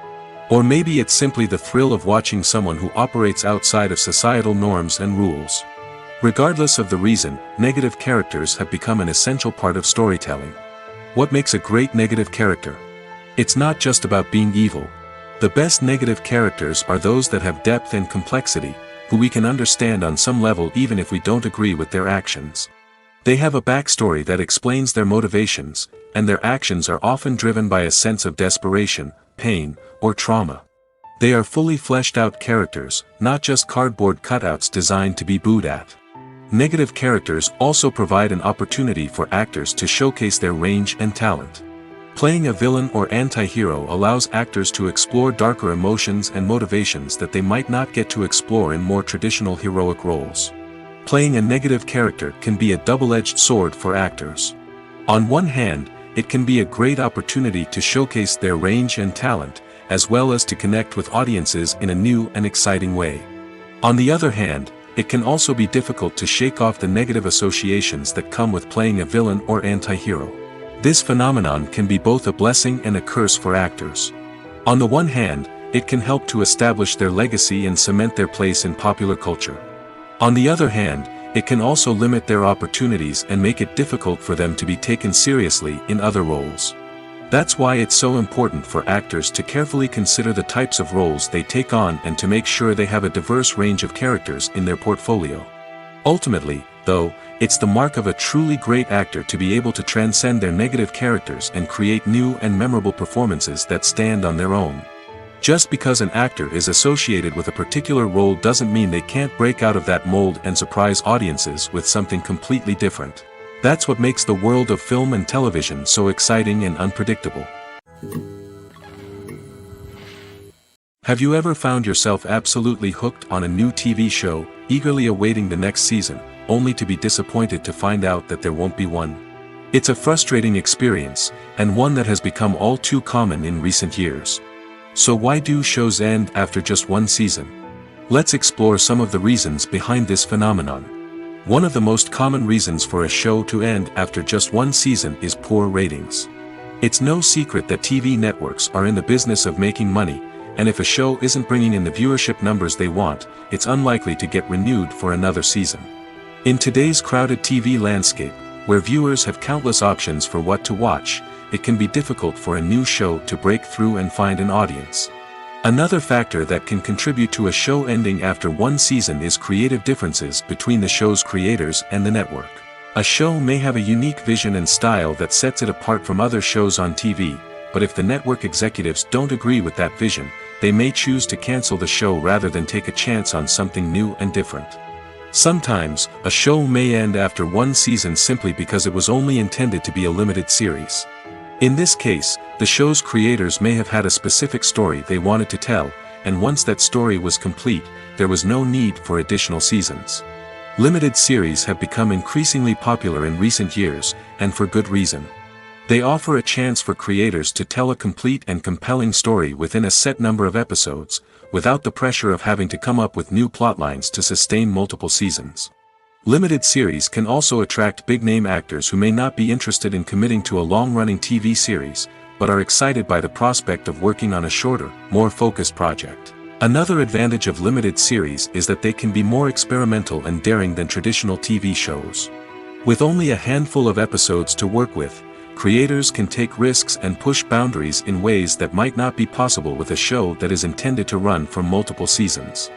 Or maybe it's simply the thrill of watching someone who operates outside of societal norms and rules. Regardless of the reason, negative characters have become an essential part of storytelling. What makes a great negative character? It's not just about being evil. The best negative characters are those that have depth and complexity, who we can understand on some level even if we don't agree with their actions. They have a backstory that explains their motivations, and their actions are often driven by a sense of desperation, pain, or trauma. They are fully fleshed out characters, not just cardboard cutouts designed to be booed at. Negative characters also provide an opportunity for actors to showcase their range and talent. Playing a villain or anti-hero allows actors to explore darker emotions and motivations that they might not get to explore in more traditional heroic roles. Playing a negative character can be a double-edged sword for actors. On one hand, it can be a great opportunity to showcase their range and talent, as well as to connect with audiences in a new and exciting way. On the other hand, it can also be difficult to shake off the negative associations that come with playing a villain or anti-hero. This phenomenon can be both a blessing and a curse for actors. On the one hand, it can help to establish their legacy and cement their place in popular culture. On the other hand, it can also limit their opportunities and make it difficult for them to be taken seriously in other roles. That's why it's so important for actors to carefully consider the types of roles they take on and to make sure they have a diverse range of characters in their portfolio. Ultimately, though, it's the mark of a truly great actor to be able to transcend their negative characters and create new and memorable performances that stand on their own. Just because an actor is associated with a particular role doesn't mean they can't break out of that mold and surprise audiences with something completely different. That's what makes the world of film and television so exciting and unpredictable. Have you ever found yourself absolutely hooked on a new TV show, eagerly awaiting the next season, only to be disappointed to find out that there won't be one? It's a frustrating experience, and one that has become all too common in recent years. So why do shows end after just one season? Let's explore some of the reasons behind this phenomenon. One of the most common reasons for a show to end after just one season is poor ratings. It's no secret that TV networks are in the business of making money, and if a show isn't bringing in the viewership numbers they want, it's unlikely to get renewed for another season. In today's crowded TV landscape, where viewers have countless options for what to watch, it can be difficult for a new show to break through and find an audience. Another factor that can contribute to a show ending after one season is creative differences between the show's creators and the network. A show may have a unique vision and style that sets it apart from other shows on TV, but if the network executives don't agree with that vision, they may choose to cancel the show rather than take a chance on something new and different. Sometimes, a show may end after one season simply because it was only intended to be a limited series. In this case, the show's creators may have had a specific story they wanted to tell, and once that story was complete, there was no need for additional seasons. Limited series have become increasingly popular in recent years, and for good reason. They offer a chance for creators to tell a complete and compelling story within a set number of episodes, without the pressure of having to come up with new plotlines to sustain multiple seasons. Limited series can also attract big-name actors who may not be interested in committing to a long-running TV series, but are excited by the prospect of working on a shorter, more focused project. Another advantage of limited series is that they can be more experimental and daring than traditional TV shows. With only a handful of episodes to work with, creators can take risks and push boundaries in ways that might not be possible with a show that is intended to run for multiple seasons.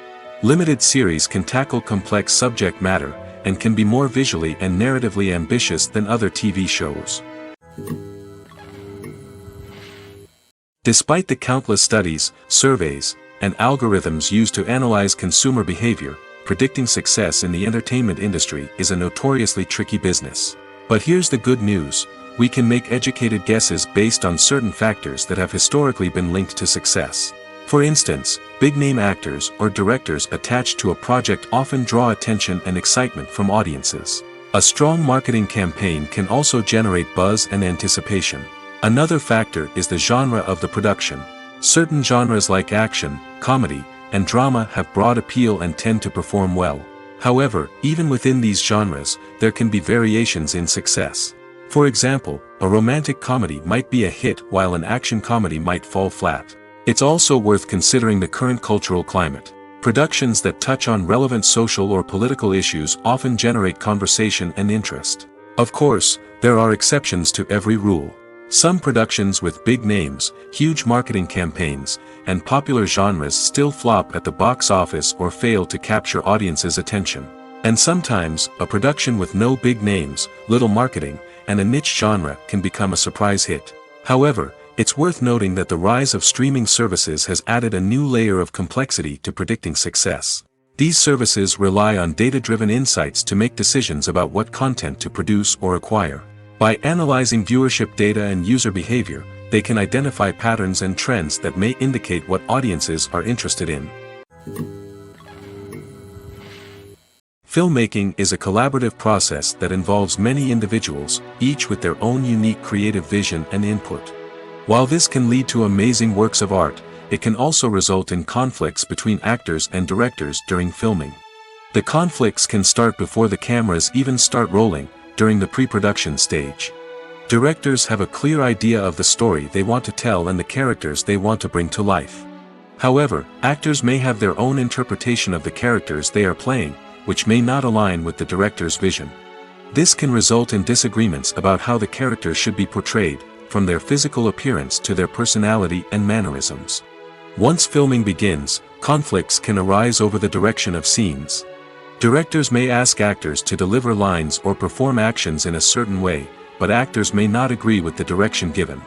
Limited series can tackle complex subject matter, and can be more visually and narratively ambitious than other TV shows. Despite the countless studies, surveys, and algorithms used to analyze consumer behavior, predicting success in the entertainment industry is a notoriously tricky business. But here's the good news: we can make educated guesses based on certain factors that have historically been linked to success. For instance, big-name actors or directors attached to a project often draw attention and excitement from audiences. A strong marketing campaign can also generate buzz and anticipation. Another factor is the genre of the production. Certain genres like action, comedy, and drama have broad appeal and tend to perform well. However, even within these genres, there can be variations in success. For example, a romantic comedy might be a hit while an action comedy might fall flat. It's also worth considering the current cultural climate. Productions that touch on relevant social or political issues often generate conversation and interest. Of course, there are exceptions to every rule. Some productions with big names, huge marketing campaigns, and popular genres still flop at the box office or fail to capture audiences' attention. And sometimes, a production with no big names, little marketing, and a niche genre can become a surprise hit. However, it's worth noting that the rise of streaming services has added a new layer of complexity to predicting success. These services rely on data-driven insights to make decisions about what content to produce or acquire. By analyzing viewership data and user behavior, they can identify patterns and trends that may indicate what audiences are interested in. Filmmaking is a collaborative process that involves many individuals, each with their own unique creative vision and input. While this can lead to amazing works of art, it can also result in conflicts between actors and directors during filming. The conflicts can start before the cameras even start rolling, during the pre-production stage. Directors have a clear idea of the story they want to tell and the characters they want to bring to life. However, actors may have their own interpretation of the characters they are playing, which may not align with the director's vision. This can result in disagreements about how the characters should be portrayed, from their physical appearance to their personality and mannerisms. Once filming begins, conflicts can arise over the direction of scenes. Directors may ask actors to deliver lines or perform actions in a certain way, but actors may not agree with the direction given.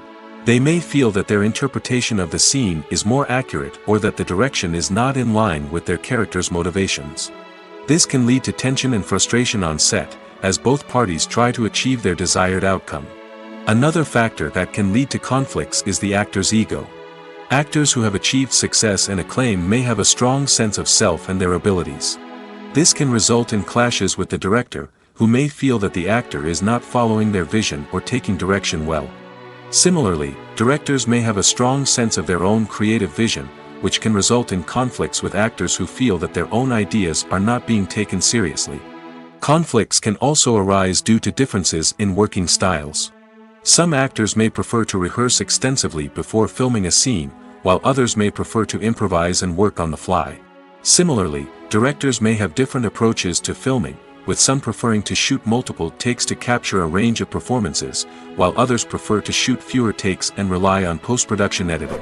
They may feel that their interpretation of the scene is more accurate or that the direction is not in line with their character's motivations. This can lead to tension and frustration on set, as both parties try to achieve their desired outcome. Another factor that can lead to conflicts is the actor's ego. Actors who have achieved success and acclaim may have a strong sense of self and their abilities. This can result in clashes with the director, who may feel that the actor is not following their vision or taking direction well. Similarly, directors may have a strong sense of their own creative vision, which can result in conflicts with actors who feel that their own ideas are not being taken seriously. Conflicts can also arise due to differences in working styles. Some actors may prefer to rehearse extensively before filming a scene, while others may prefer to improvise and work on the fly. Similarly, directors may have different approaches to filming, with some preferring to shoot multiple takes to capture a range of performances, while others prefer to shoot fewer takes and rely on post-production editing.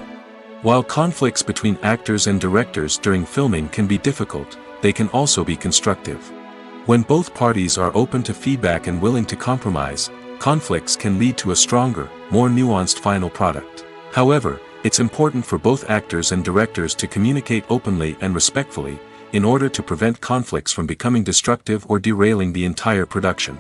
While conflicts between actors and directors during filming can be difficult, they can also be constructive. When both parties are open to feedback and willing to compromise, conflicts can lead to a stronger, more nuanced final product. However, it's important for both actors and directors to communicate openly and respectfully, in order to prevent conflicts from becoming destructive or derailing the entire production.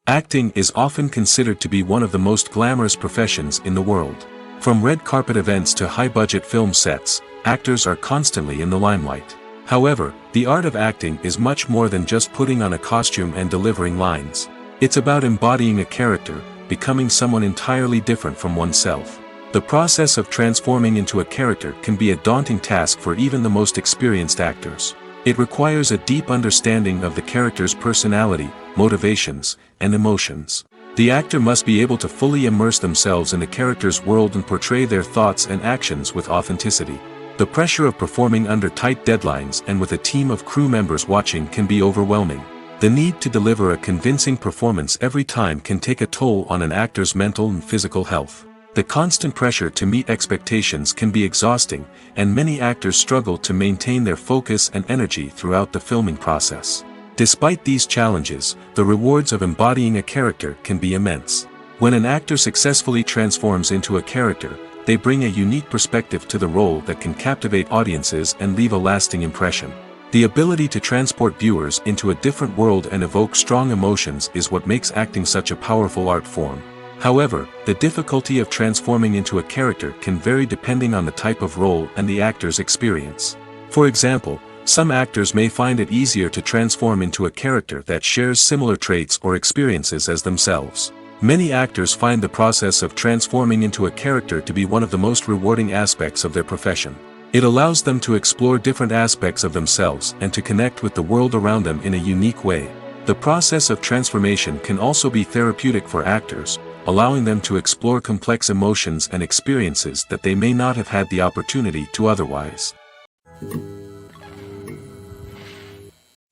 Acting is often considered to be one of the most glamorous professions in the world. From red carpet events to high-budget film sets, actors are constantly in the limelight. However, the art of acting is much more than just putting on a costume and delivering lines. It's about embodying a character, becoming someone entirely different from oneself. The process of transforming into a character can be a daunting task for even the most experienced actors. It requires a deep understanding of the character's personality, motivations, and emotions. The actor must be able to fully immerse themselves in the character's world and portray their thoughts and actions with authenticity. The pressure of performing under tight deadlines and with a team of crew members watching can be overwhelming. The need to deliver a convincing performance every time can take a toll on an actor's mental and physical health. The constant pressure to meet expectations can be exhausting, and many actors struggle to maintain their focus and energy throughout the filming process. Despite these challenges, the rewards of embodying a character can be immense. When an actor successfully transforms into a character, they bring a unique perspective to the role that can captivate audiences and leave a lasting impression. The ability to transport viewers into a different world and evoke strong emotions is what makes acting such a powerful art form. However, the difficulty of transforming into a character can vary depending on the type of role and the actor's experience. For example, some actors may find it easier to transform into a character that shares similar traits or experiences as themselves. Many actors find the process of transforming into a character to be one of the most rewarding aspects of their profession. It allows them to explore different aspects of themselves and to connect with the world around them in a unique way. The process of transformation can also be therapeutic for actors, allowing them to explore complex emotions and experiences that they may not have had the opportunity to otherwise.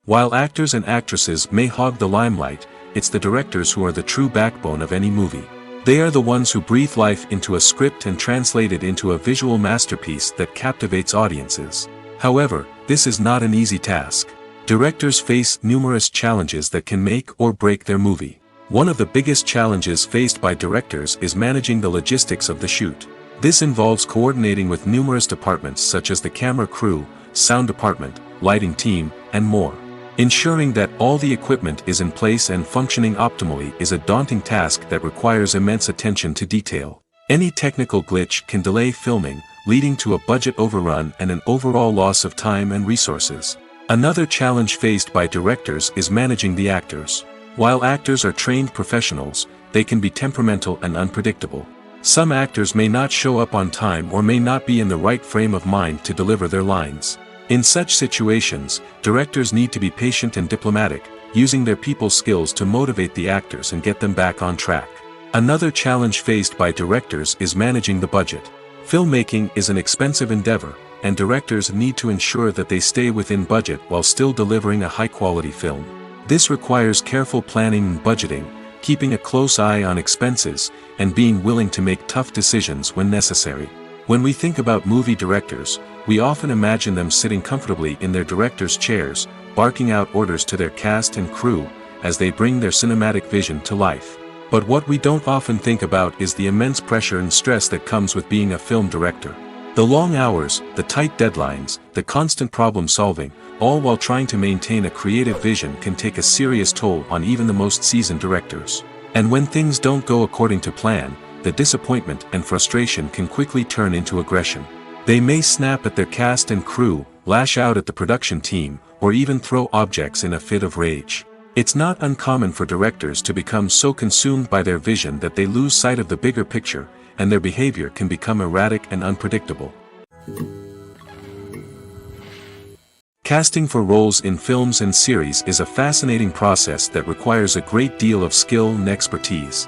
While actors and actresses may hog the limelight, it's the directors who are the true backbone of any movie. They are the ones who breathe life into a script and translate it into a visual masterpiece that captivates audiences. However, this is not an easy task. Directors face numerous challenges that can make or break their movie. One of the biggest challenges faced by directors is managing the logistics of the shoot. This involves coordinating with numerous departments such as the camera crew, sound department, lighting team, and more. Ensuring that all the equipment is in place and functioning optimally is a daunting task that requires immense attention to detail. Any technical glitch can delay filming, leading to a budget overrun and an overall loss of time and resources. Another challenge faced by directors is managing the actors. While actors are trained professionals, they can be temperamental and unpredictable. Some actors may not show up on time or may not be in the right frame of mind to deliver their lines. In such situations, directors need to be patient and diplomatic, using their people skills to motivate the actors and get them back on track. Another challenge faced by directors is managing the budget. Filmmaking is an expensive endeavor, and directors need to ensure that they stay within budget while still delivering a high-quality film. This requires careful planning and budgeting, keeping a close eye on expenses, and being willing to make tough decisions when necessary. When we think about movie directors, we often imagine them sitting comfortably in their director's chairs, barking out orders to their cast and crew, as they bring their cinematic vision to life. But what we don't often think about is the immense pressure and stress that comes with being a film director. The long hours, the tight deadlines, the constant problem solving, all while trying to maintain a creative vision can take a serious toll on even the most seasoned directors. And when things don't go according to plan, the disappointment and frustration can quickly turn into aggression. They may snap at their cast and crew, lash out at the production team, or even throw objects in a fit of rage. It's not uncommon for directors to become so consumed by their vision that they lose sight of the bigger picture, and their behavior can become erratic and unpredictable. Casting for roles in films and series is a fascinating process that requires a great deal of skill and expertise.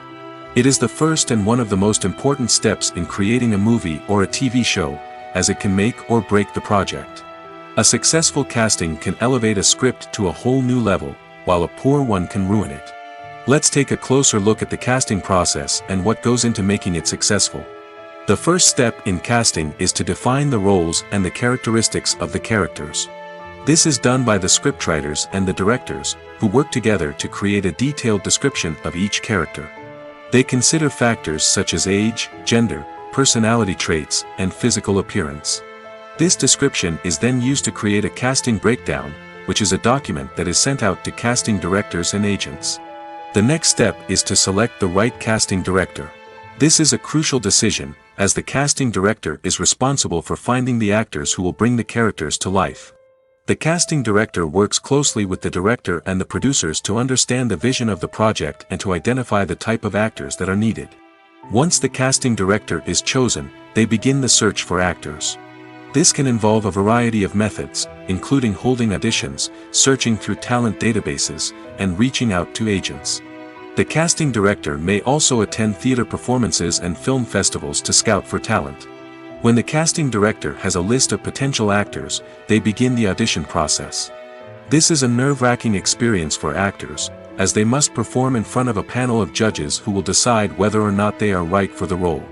It is the first and one of the most important steps in creating a movie or a TV show, as it can make or break the project. A successful casting can elevate a script to a whole new level, while a poor one can ruin it. Let's take a closer look at the casting process and what goes into making it successful. The first step in casting is to define the roles and the characteristics of the characters. This is done by the scriptwriters and the directors, who work together to create a detailed description of each character. They consider factors such as age, gender, personality traits, and physical appearance. This description is then used to create a casting breakdown, which is a document that is sent out to casting directors and agents. The next step is to select the right casting director. This is a crucial decision, as the casting director is responsible for finding the actors who will bring the characters to life. The casting director works closely with the director and the producers to understand the vision of the project and to identify the type of actors that are needed. Once the casting director is chosen, they begin the search for actors. This can involve a variety of methods, including holding auditions, searching through talent databases, and reaching out to agents. The casting director may also attend theater performances and film festivals to scout for talent. When the casting director has a list of potential actors, they begin the audition process. This is a nerve-wracking experience for actors, as they must perform in front of a panel of judges who will decide whether or not they are right for the role.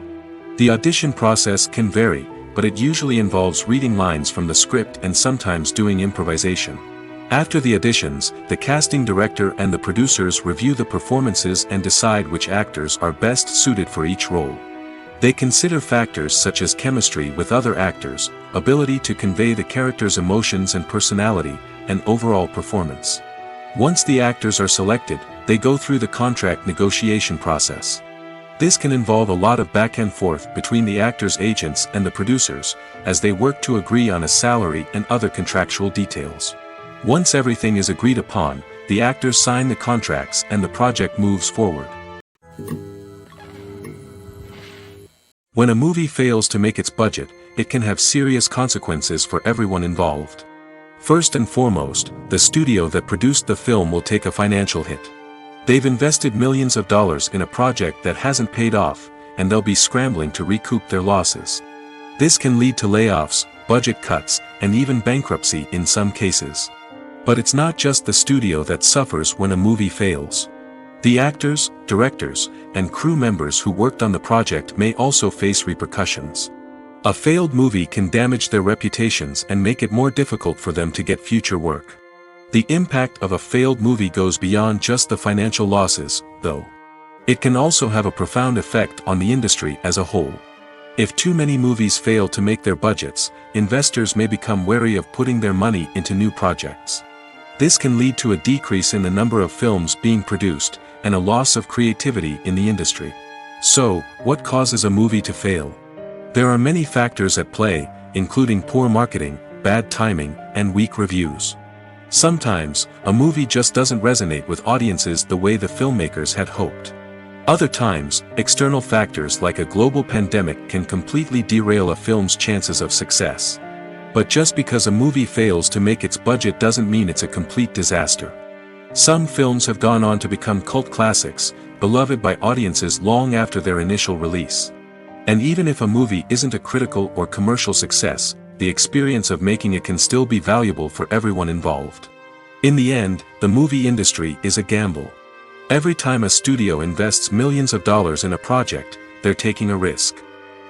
The audition process can vary, but it usually involves reading lines from the script and sometimes doing improvisation. After the auditions, the casting director and the producers review the performances and decide which actors are best suited for each role. They consider factors such as chemistry with other actors, ability to convey the character's emotions and personality, and overall performance. Once the actors are selected, they go through the contract negotiation process. This can involve a lot of back and forth between the actors' agents and the producers, as they work to agree on a salary and other contractual details. Once everything is agreed upon, the actors sign the contracts and the project moves forward. When a movie fails to make its budget, it can have serious consequences for everyone involved. First and foremost, the studio that produced the film will take a financial hit. They've invested millions of dollars in a project that hasn't paid off, and they'll be scrambling to recoup their losses. This can lead to layoffs, budget cuts, and even bankruptcy in some cases. But it's not just the studio that suffers when a movie fails. The actors, directors, and crew members who worked on the project may also face repercussions. A failed movie can damage their reputations and make it more difficult for them to get future work. The impact of a failed movie goes beyond just the financial losses, though. It can also have a profound effect on the industry as a whole. If too many movies fail to make their budgets, investors may become wary of putting their money into new projects. This can lead to a decrease in the number of films being produced, and a loss of creativity in the industry. So, what causes a movie to fail? There are many factors at play, including poor marketing, bad timing, and weak reviews. Sometimes, a movie just doesn't resonate with audiences the way the filmmakers had hoped. Other times, external factors like a global pandemic can completely derail a film's chances of success. But just because a movie fails to make its budget doesn't mean it's a complete disaster. Some films have gone on to become cult classics, beloved by audiences long after their initial release. And even if a movie isn't a critical or commercial success, the experience of making it can still be valuable for everyone involved. In the end, the movie industry is a gamble. Every time a studio invests millions of dollars in a project, they're taking a risk.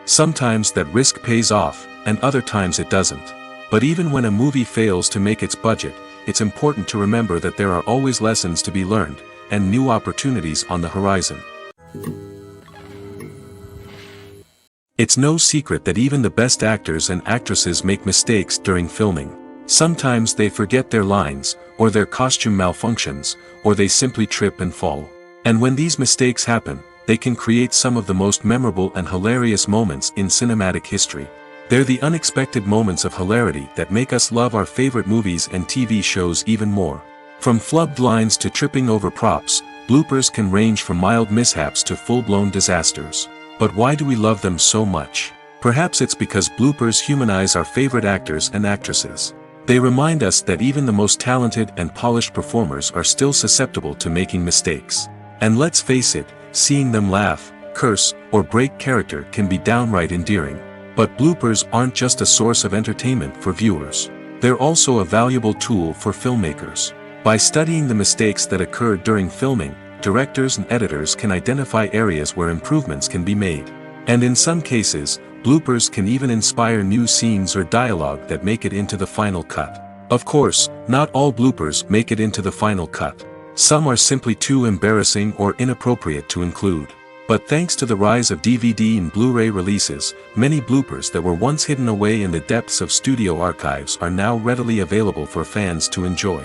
Sometimes that risk pays off, and other times it doesn't. But even when a movie fails to make its budget, it's important to remember that there are always lessons to be learned, and new opportunities on the horizon. It's no secret that even the best actors and actresses make mistakes during filming. Sometimes they forget their lines, or their costume malfunctions, or they simply trip and fall. And when these mistakes happen, they can create some of the most memorable and hilarious moments in cinematic history. They're the unexpected moments of hilarity that make us love our favorite movies and TV shows even more. From flubbed lines to tripping over props, bloopers can range from mild mishaps to full-blown disasters. But why do we love them so much? Perhaps it's because bloopers humanize our favorite actors and actresses. They remind us that even the most talented and polished performers are still susceptible to making mistakes. And let's face it, seeing them laugh, curse, or break character can be downright endearing. But bloopers aren't just a source of entertainment for viewers. They're also a valuable tool for filmmakers. By studying the mistakes that occurred during filming, directors and editors can identify areas where improvements can be made. And in some cases, bloopers can even inspire new scenes or dialogue that make it into the final cut. Of course, not all bloopers make it into the final cut. Some are simply too embarrassing or inappropriate to include. But thanks to the rise of DVD and Blu-ray releases, many bloopers that were once hidden away in the depths of studio archives are now readily available for fans to enjoy.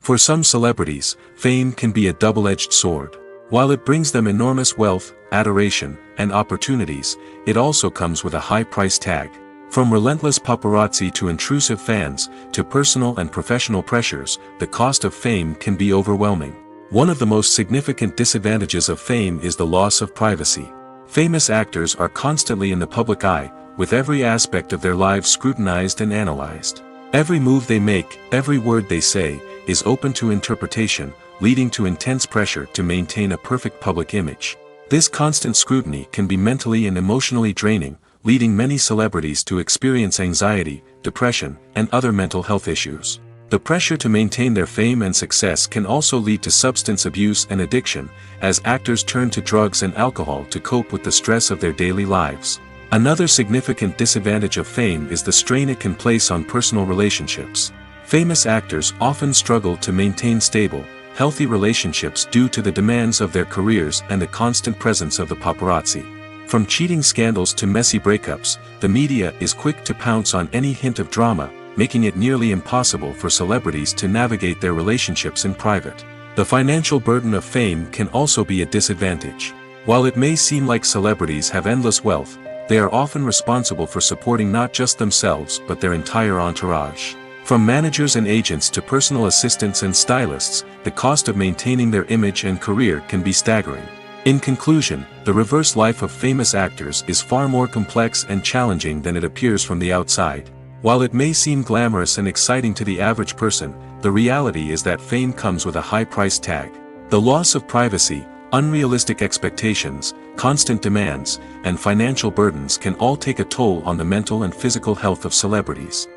For some celebrities, fame can be a double-edged sword. While it brings them enormous wealth, adoration, and opportunities, it also comes with a high price tag. From relentless paparazzi to intrusive fans, to personal and professional pressures, the cost of fame can be overwhelming. One of the most significant disadvantages of fame is the loss of privacy. Famous actors are constantly in the public eye, with every aspect of their lives scrutinized and analyzed. Every move they make, every word they say, is open to interpretation, leading to intense pressure to maintain a perfect public image. This constant scrutiny can be mentally and emotionally draining, leading many celebrities to experience anxiety, depression, and other mental health issues. The pressure to maintain their fame and success can also lead to substance abuse and addiction, as actors turn to drugs and alcohol to cope with the stress of their daily lives. Another significant disadvantage of fame is the strain it can place on personal relationships. Famous actors often struggle to maintain stable, healthy relationships due to the demands of their careers and the constant presence of the paparazzi. From cheating scandals to messy breakups, the media is quick to pounce on any hint of drama, making it nearly impossible for celebrities to navigate their relationships in private. The financial burden of fame can also be a disadvantage. While it may seem like celebrities have endless wealth, they are often responsible for supporting not just themselves but their entire entourage. From managers and agents to personal assistants and stylists, the cost of maintaining their image and career can be staggering. In conclusion, the reverse life of famous actors is far more complex and challenging than it appears from the outside. While it may seem glamorous and exciting to the average person, the reality is that fame comes with a high price tag. The loss of privacy, unrealistic expectations, constant demands, and financial burdens can all take a toll on the mental and physical health of celebrities.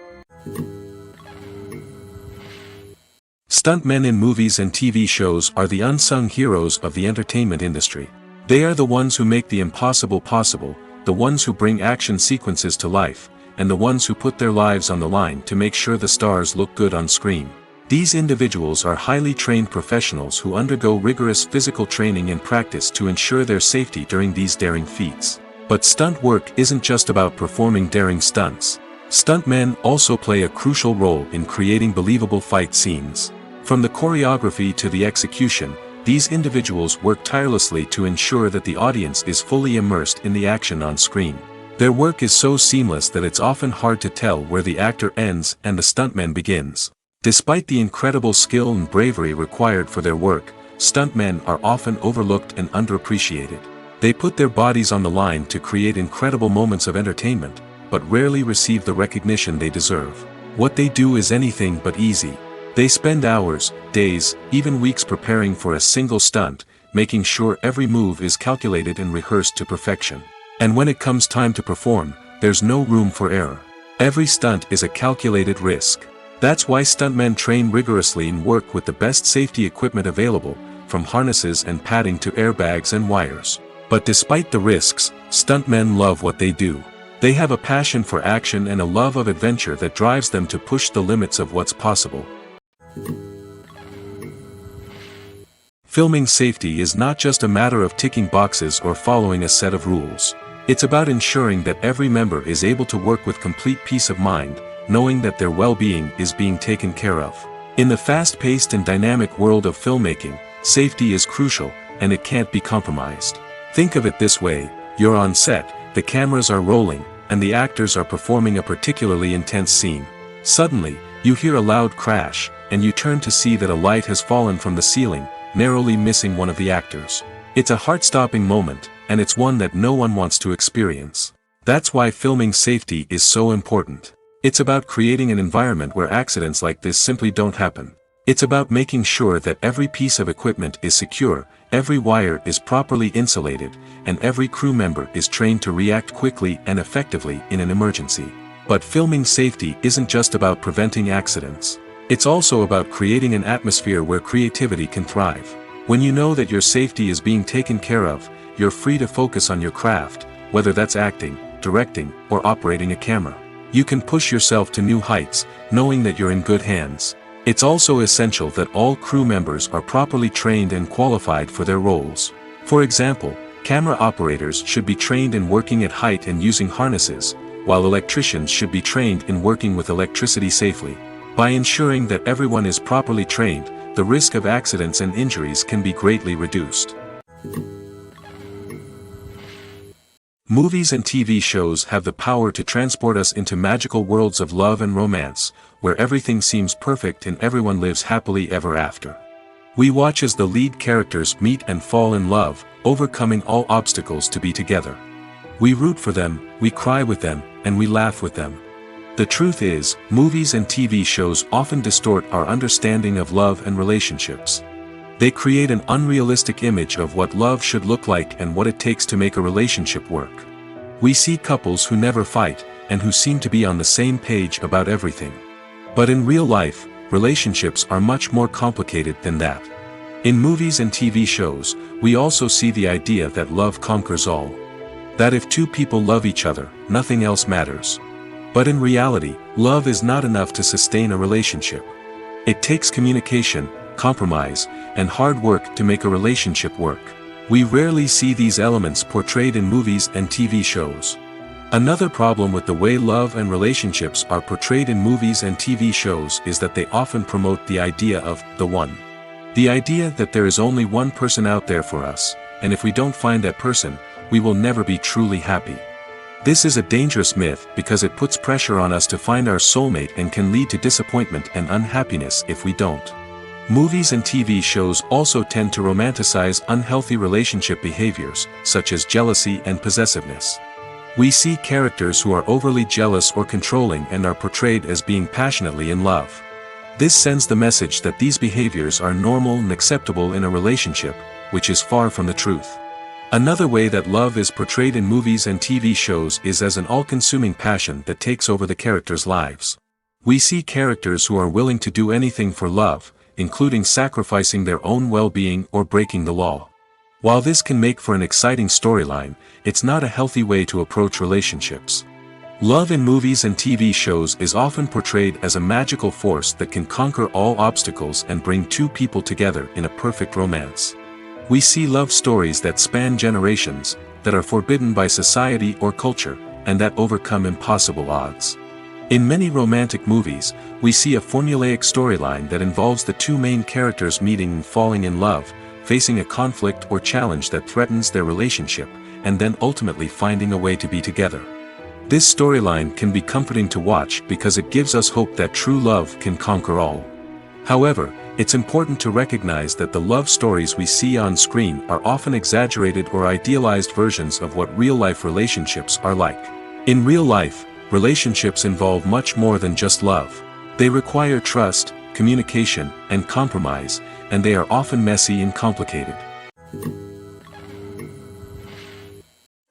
Stuntmen in movies and TV shows are the unsung heroes of the entertainment industry. They are the ones who make the impossible possible, the ones who bring action sequences to life, and the ones who put their lives on the line to make sure the stars look good on screen. These individuals are highly trained professionals who undergo rigorous physical training and practice to ensure their safety during these daring feats. But stunt work isn't just about performing daring stunts. Stuntmen also play a crucial role in creating believable fight scenes. From the choreography to the execution, these individuals work tirelessly to ensure that the audience is fully immersed in the action on screen. Their work is so seamless that it's often hard to tell where the actor ends and the stuntman begins. Despite the incredible skill and bravery required for their work, stuntmen are often overlooked and underappreciated. They put their bodies on the line to create incredible moments of entertainment, but rarely receive the recognition they deserve. What they do is anything but easy. They spend hours, days, even weeks preparing for a single stunt, making sure every move is calculated and rehearsed to perfection. And when it comes time to perform, there's no room for error. Every stunt is a calculated risk. That's why stuntmen train rigorously and work with the best safety equipment available, from harnesses and padding to airbags and wires. But despite the risks, stuntmen love what they do. They have a passion for action and a love of adventure that drives them to push the limits of what's possible. Filming safety is not just a matter of ticking boxes or following a set of rules. It's about ensuring that every member is able to work with complete peace of mind, knowing that their well-being is being taken care of. In the fast-paced and dynamic world of filmmaking, safety is crucial, and it can't be compromised. Think of it this way: you're on set, the cameras are rolling, and the actors are performing a particularly intense scene. Suddenly, you hear a loud crash, and you turn to see that a light has fallen from the ceiling, narrowly missing one of the actors. It's a heart-stopping moment, and it's one that no one wants to experience. That's why filming safety is so important. It's about creating an environment where accidents like this simply don't happen. It's about making sure that every piece of equipment is secure, every wire is properly insulated, and every crew member is trained to react quickly and effectively in an emergency. But filming safety isn't just about preventing accidents. It's also about creating an atmosphere where creativity can thrive. When you know that your safety is being taken care of, you're free to focus on your craft, whether that's acting, directing, or operating a camera. You can push yourself to new heights, knowing that you're in good hands. It's also essential that all crew members are properly trained and qualified for their roles. For example, camera operators should be trained in working at height and using harnesses, while electricians should be trained in working with electricity safely. By ensuring that everyone is properly trained, the risk of accidents and injuries can be greatly reduced. Movies and TV shows have the power to transport us into magical worlds of love and romance, where everything seems perfect and everyone lives happily ever after. We watch as the lead characters meet and fall in love, overcoming all obstacles to be together. We root for them, we cry with them, and we laugh with them. The truth is, movies and TV shows often distort our understanding of love and relationships. They create an unrealistic image of what love should look like and what it takes to make a relationship work. We see couples who never fight, and who seem to be on the same page about everything. But in real life, relationships are much more complicated than that. In movies and TV shows, we also see the idea that love conquers all. That if two people love each other, nothing else matters. But in reality, love is not enough to sustain a relationship. It takes communication, compromise, and hard work to make a relationship work. We rarely see these elements portrayed in movies and TV shows. Another problem with the way love and relationships are portrayed in movies and TV shows is that they often promote the idea of the one. The idea that there is only one person out there for us, and if we don't find that person, we will never be truly happy. This is a dangerous myth because it puts pressure on us to find our soulmate and can lead to disappointment and unhappiness if we don't. Movies and TV shows also tend to romanticize unhealthy relationship behaviors, such as jealousy and possessiveness. We see characters who are overly jealous or controlling and are portrayed as being passionately in love. This sends the message that these behaviors are normal and acceptable in a relationship, which is far from the truth. Another way that love is portrayed in movies and TV shows is as an all-consuming passion that takes over the characters' lives. We see characters who are willing to do anything for love, including sacrificing their own well-being or breaking the law. While this can make for an exciting storyline, it's not a healthy way to approach relationships. Love in movies and TV shows is often portrayed as a magical force that can conquer all obstacles and bring two people together in a perfect romance. We see love stories that span generations, that are forbidden by society or culture, and that overcome impossible odds. In many romantic movies, we see a formulaic storyline that involves the two main characters meeting and falling in love, facing a conflict or challenge that threatens their relationship, and then ultimately finding a way to be together. This storyline can be comforting to watch because it gives us hope that true love can conquer all. However, it's important to recognize that the love stories we see on screen are often exaggerated or idealized versions of what real-life relationships are like. In real life, relationships involve much more than just love. They require trust, communication, and compromise, and they are often messy and complicated.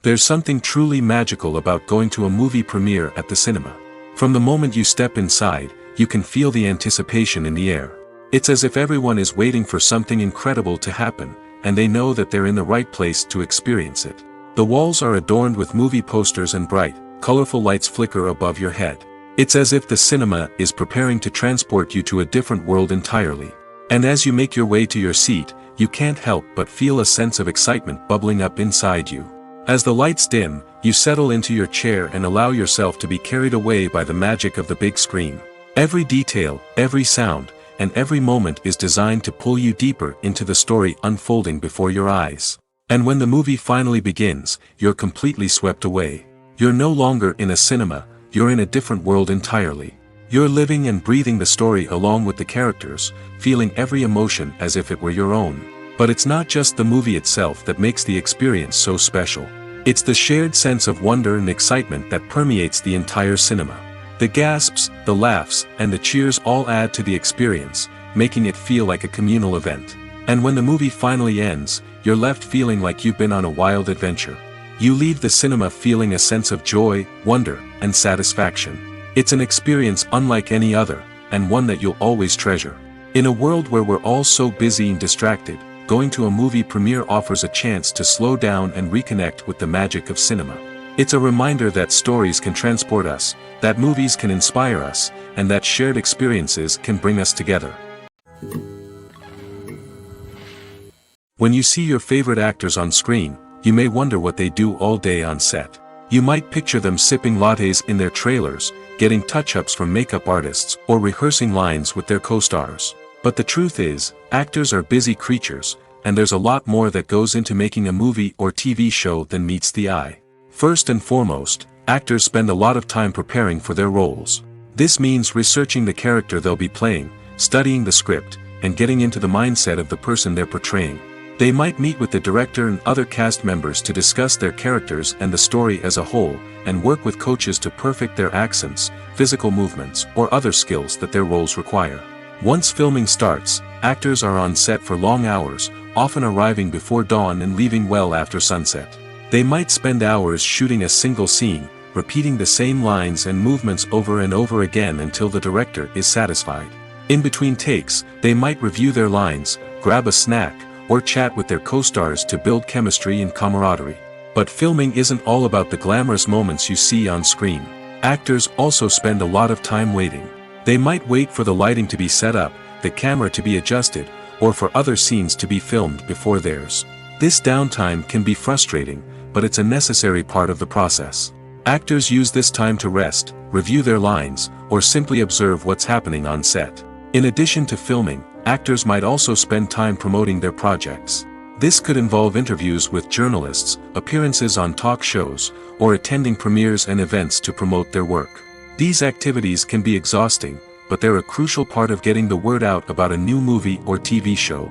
There's something truly magical about going to a movie premiere at the cinema. From the moment you step inside, you can feel the anticipation in the air. It's as if everyone is waiting for something incredible to happen, and they know that they're in the right place to experience it. The walls are adorned with movie posters and bright, colorful lights flicker above your head. It's as if the cinema is preparing to transport you to a different world entirely. And as you make your way to your seat, you can't help but feel a sense of excitement bubbling up inside you. As the lights dim, you settle into your chair and allow yourself to be carried away by the magic of the big screen. Every detail, every sound, and every moment is designed to pull you deeper into the story unfolding before your eyes. And when the movie finally begins, you're completely swept away. You're no longer in a cinema, you're in a different world entirely. You're living and breathing the story along with the characters, feeling every emotion as if it were your own. But it's not just the movie itself that makes the experience so special. It's the shared sense of wonder and excitement that permeates the entire cinema. The gasps, the laughs, and the cheers all add to the experience, making it feel like a communal event. And when the movie finally ends, you're left feeling like you've been on a wild adventure. You leave the cinema feeling a sense of joy, wonder, and satisfaction. It's an experience unlike any other, and one that you'll always treasure. In a world where we're all so busy and distracted, going to a movie premiere offers a chance to slow down and reconnect with the magic of cinema. It's a reminder that stories can transport us, that movies can inspire us, and that shared experiences can bring us together. When you see your favorite actors on screen, you may wonder what they do all day on set. You might picture them sipping lattes in their trailers, getting touch-ups from makeup artists, or rehearsing lines with their co-stars. But the truth is, actors are busy creatures, and there's a lot more that goes into making a movie or TV show than meets the eye. First and foremost, actors spend a lot of time preparing for their roles. This means researching the character they'll be playing, studying the script, and getting into the mindset of the person they're portraying. They might meet with the director and other cast members to discuss their characters and the story as a whole, and work with coaches to perfect their accents, physical movements, or other skills that their roles require. Once filming starts, actors are on set for long hours, often arriving before dawn and leaving well after sunset. They might spend hours shooting a single scene, repeating the same lines and movements over and over again until the director is satisfied. In between takes, they might review their lines, grab a snack, or chat with their co-stars to build chemistry and camaraderie. But filming isn't all about the glamorous moments you see on screen. Actors also spend a lot of time waiting. They might wait for the lighting to be set up, the camera to be adjusted, or for other scenes to be filmed before theirs. This downtime can be frustrating, but it's a necessary part of the process. Actors use this time to rest, review their lines, or simply observe what's happening on set. In addition to filming, actors might also spend time promoting their projects. This could involve interviews with journalists, appearances on talk shows, or attending premieres and events to promote their work. These activities can be exhausting, but they're a crucial part of getting the word out about a new movie or TV show.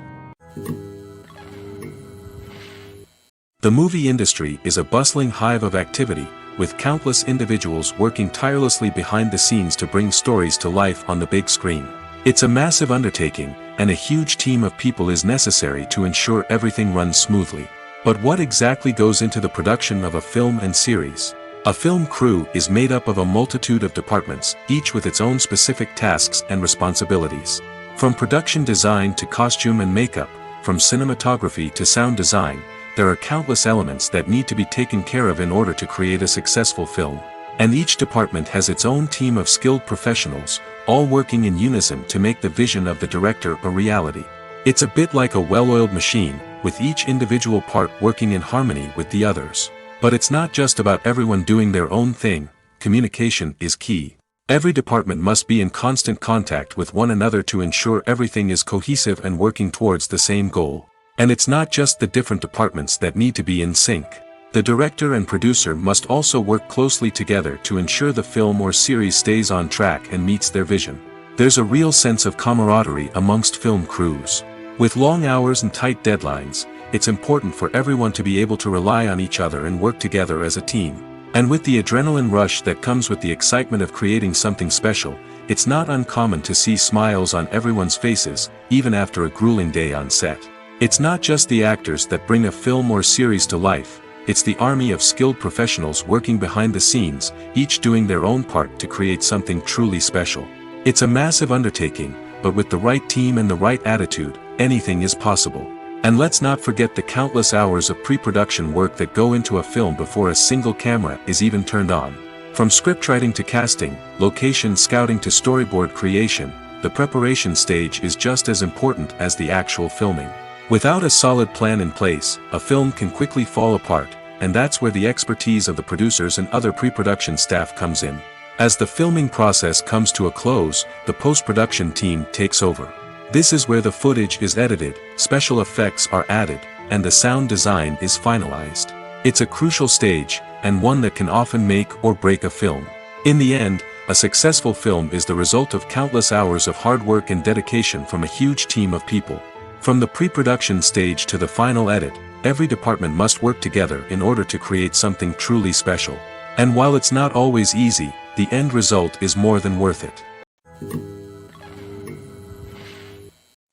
The movie industry is a bustling hive of activity, with countless individuals working tirelessly behind the scenes to bring stories to life on the big screen. It's a massive undertaking, and a huge team of people is necessary to ensure everything runs smoothly. But what exactly goes into the production of a film and series? A film crew is made up of a multitude of departments, each with its own specific tasks and responsibilities. From production design to costume and makeup, from cinematography to sound design, there are countless elements that need to be taken care of in order to create a successful film. And each department has its own team of skilled professionals, all working in unison to make the vision of the director a reality. It's a bit like a well-oiled machine, with each individual part working in harmony with the others. But it's not just about everyone doing their own thing. Communication is key. Every department must be in constant contact with one another to ensure everything is cohesive and working towards the same goal. And it's not just the different departments that need to be in sync. The director and producer must also work closely together to ensure the film or series stays on track and meets their vision. There's a real sense of camaraderie amongst film crews. With long hours and tight deadlines, it's important for everyone to be able to rely on each other and work together as a team. And with the adrenaline rush that comes with the excitement of creating something special, it's not uncommon to see smiles on everyone's faces, even after a grueling day on set. It's not just the actors that bring a film or series to life, it's the army of skilled professionals working behind the scenes, each doing their own part to create something truly special. It's a massive undertaking, but with the right team and the right attitude, anything is possible. And let's not forget the countless hours of pre-production work that go into a film before a single camera is even turned on. From scriptwriting to casting, location scouting to storyboard creation, the preparation stage is just as important as the actual filming. Without a solid plan in place, a film can quickly fall apart, and that's where the expertise of the producers and other pre-production staff comes in. As the filming process comes to a close, the post-production team takes over. This is where the footage is edited, special effects are added, and the sound design is finalized. It's a crucial stage, and one that can often make or break a film. In the end, a successful film is the result of countless hours of hard work and dedication from a huge team of people. From the pre-production stage to the final edit, every department must work together in order to create something truly special. And while it's not always easy, the end result is more than worth it.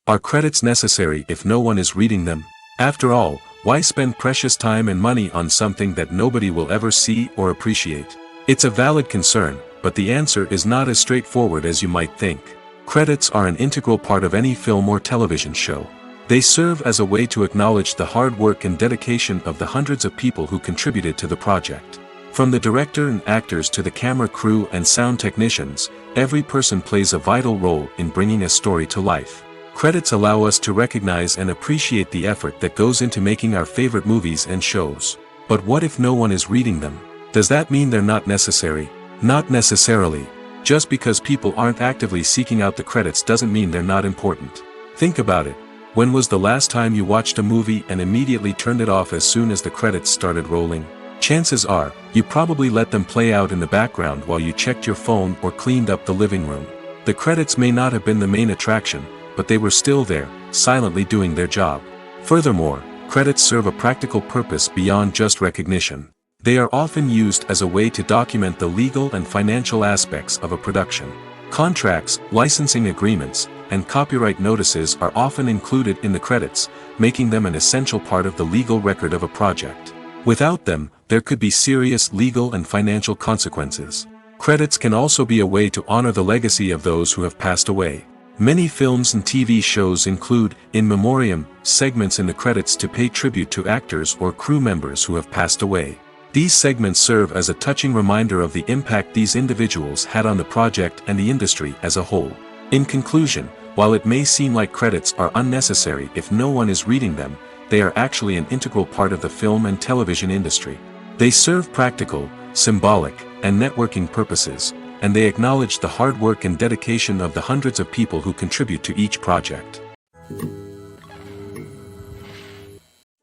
Are credits necessary if no one is reading them? After all, why spend precious time and money on something that nobody will ever see or appreciate? It's a valid concern, but the answer is not as straightforward as you might think. Credits are an integral part of any film or television show. They serve as a way to acknowledge the hard work and dedication of the hundreds of people who contributed to the project. From the director and actors to the camera crew and sound technicians, every person plays a vital role in bringing a story to life. Credits allow us to recognize and appreciate the effort that goes into making our favorite movies and shows. But what if no one is reading them? Does that mean they're not necessary? Not necessarily. Just because people aren't actively seeking out the credits doesn't mean they're not important. Think about it. When was the last time you watched a movie and immediately turned it off as soon as the credits started rolling? Chances are, you probably let them play out in the background while you checked your phone or cleaned up the living room. The credits may not have been the main attraction, but they were still there, silently doing their job. Furthermore, credits serve a practical purpose beyond just recognition. They are often used as a way to document the legal and financial aspects of a production. Contracts, licensing agreements, and copyright notices are often included in the credits, making them an essential part of the legal record of a project. Without them, there could be serious legal and financial consequences. Credits can also be a way to honor the legacy of those who have passed away. Many films and TV shows include, in memoriam, segments in the credits to pay tribute to actors or crew members who have passed away. These segments serve as a touching reminder of the impact these individuals had on the project and the industry as a whole. In conclusion, while it may seem like credits are unnecessary if no one is reading them, they are actually an integral part of the film and television industry. They serve practical, symbolic, and networking purposes, and they acknowledge the hard work and dedication of the hundreds of people who contribute to each project.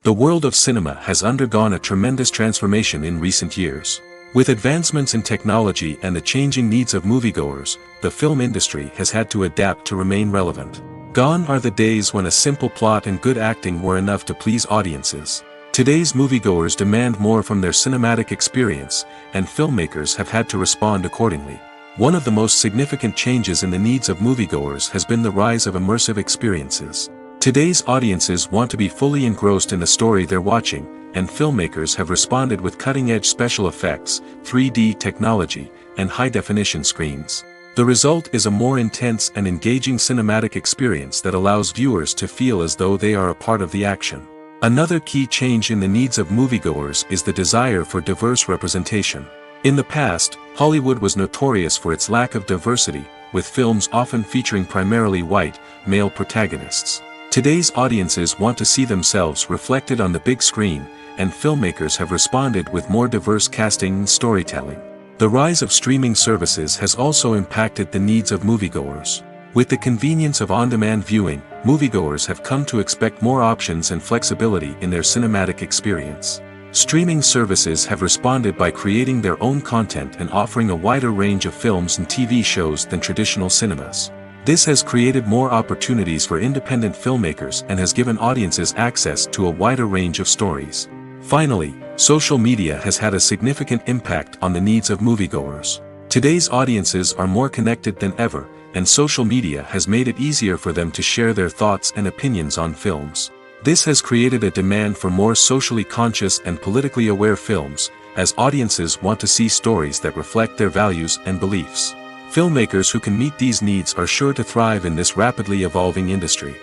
The world of cinema has undergone a tremendous transformation in recent years. With advancements in technology and the changing needs of moviegoers, the film industry has had to adapt to remain relevant. Gone are the days when a simple plot and good acting were enough to please audiences. Today's moviegoers demand more from their cinematic experience, and filmmakers have had to respond accordingly. One of the most significant changes in the needs of moviegoers has been the rise of immersive experiences. Today's audiences want to be fully engrossed in the story they're watching, and filmmakers have responded with cutting-edge special effects, 3D technology, and high-definition screens. The result is a more intense and engaging cinematic experience that allows viewers to feel as though they are a part of the action. Another key change in the needs of moviegoers is the desire for diverse representation. In the past, Hollywood was notorious for its lack of diversity, with films often featuring primarily white, male protagonists. Today's audiences want to see themselves reflected on the big screen, and filmmakers have responded with more diverse casting and storytelling. The rise of streaming services has also impacted the needs of moviegoers. With the convenience of on-demand viewing, moviegoers have come to expect more options and flexibility in their cinematic experience. Streaming services have responded by creating their own content and offering a wider range of films and TV shows than traditional cinemas. This has created more opportunities for independent filmmakers and has given audiences access to a wider range of stories. Finally, social media has had a significant impact on the needs of moviegoers. Today's audiences are more connected than ever, and social media has made it easier for them to share their thoughts and opinions on films. This has created a demand for more socially conscious and politically aware films, as audiences want to see stories that reflect their values and beliefs. Filmmakers who can meet these needs are sure to thrive in this rapidly evolving industry.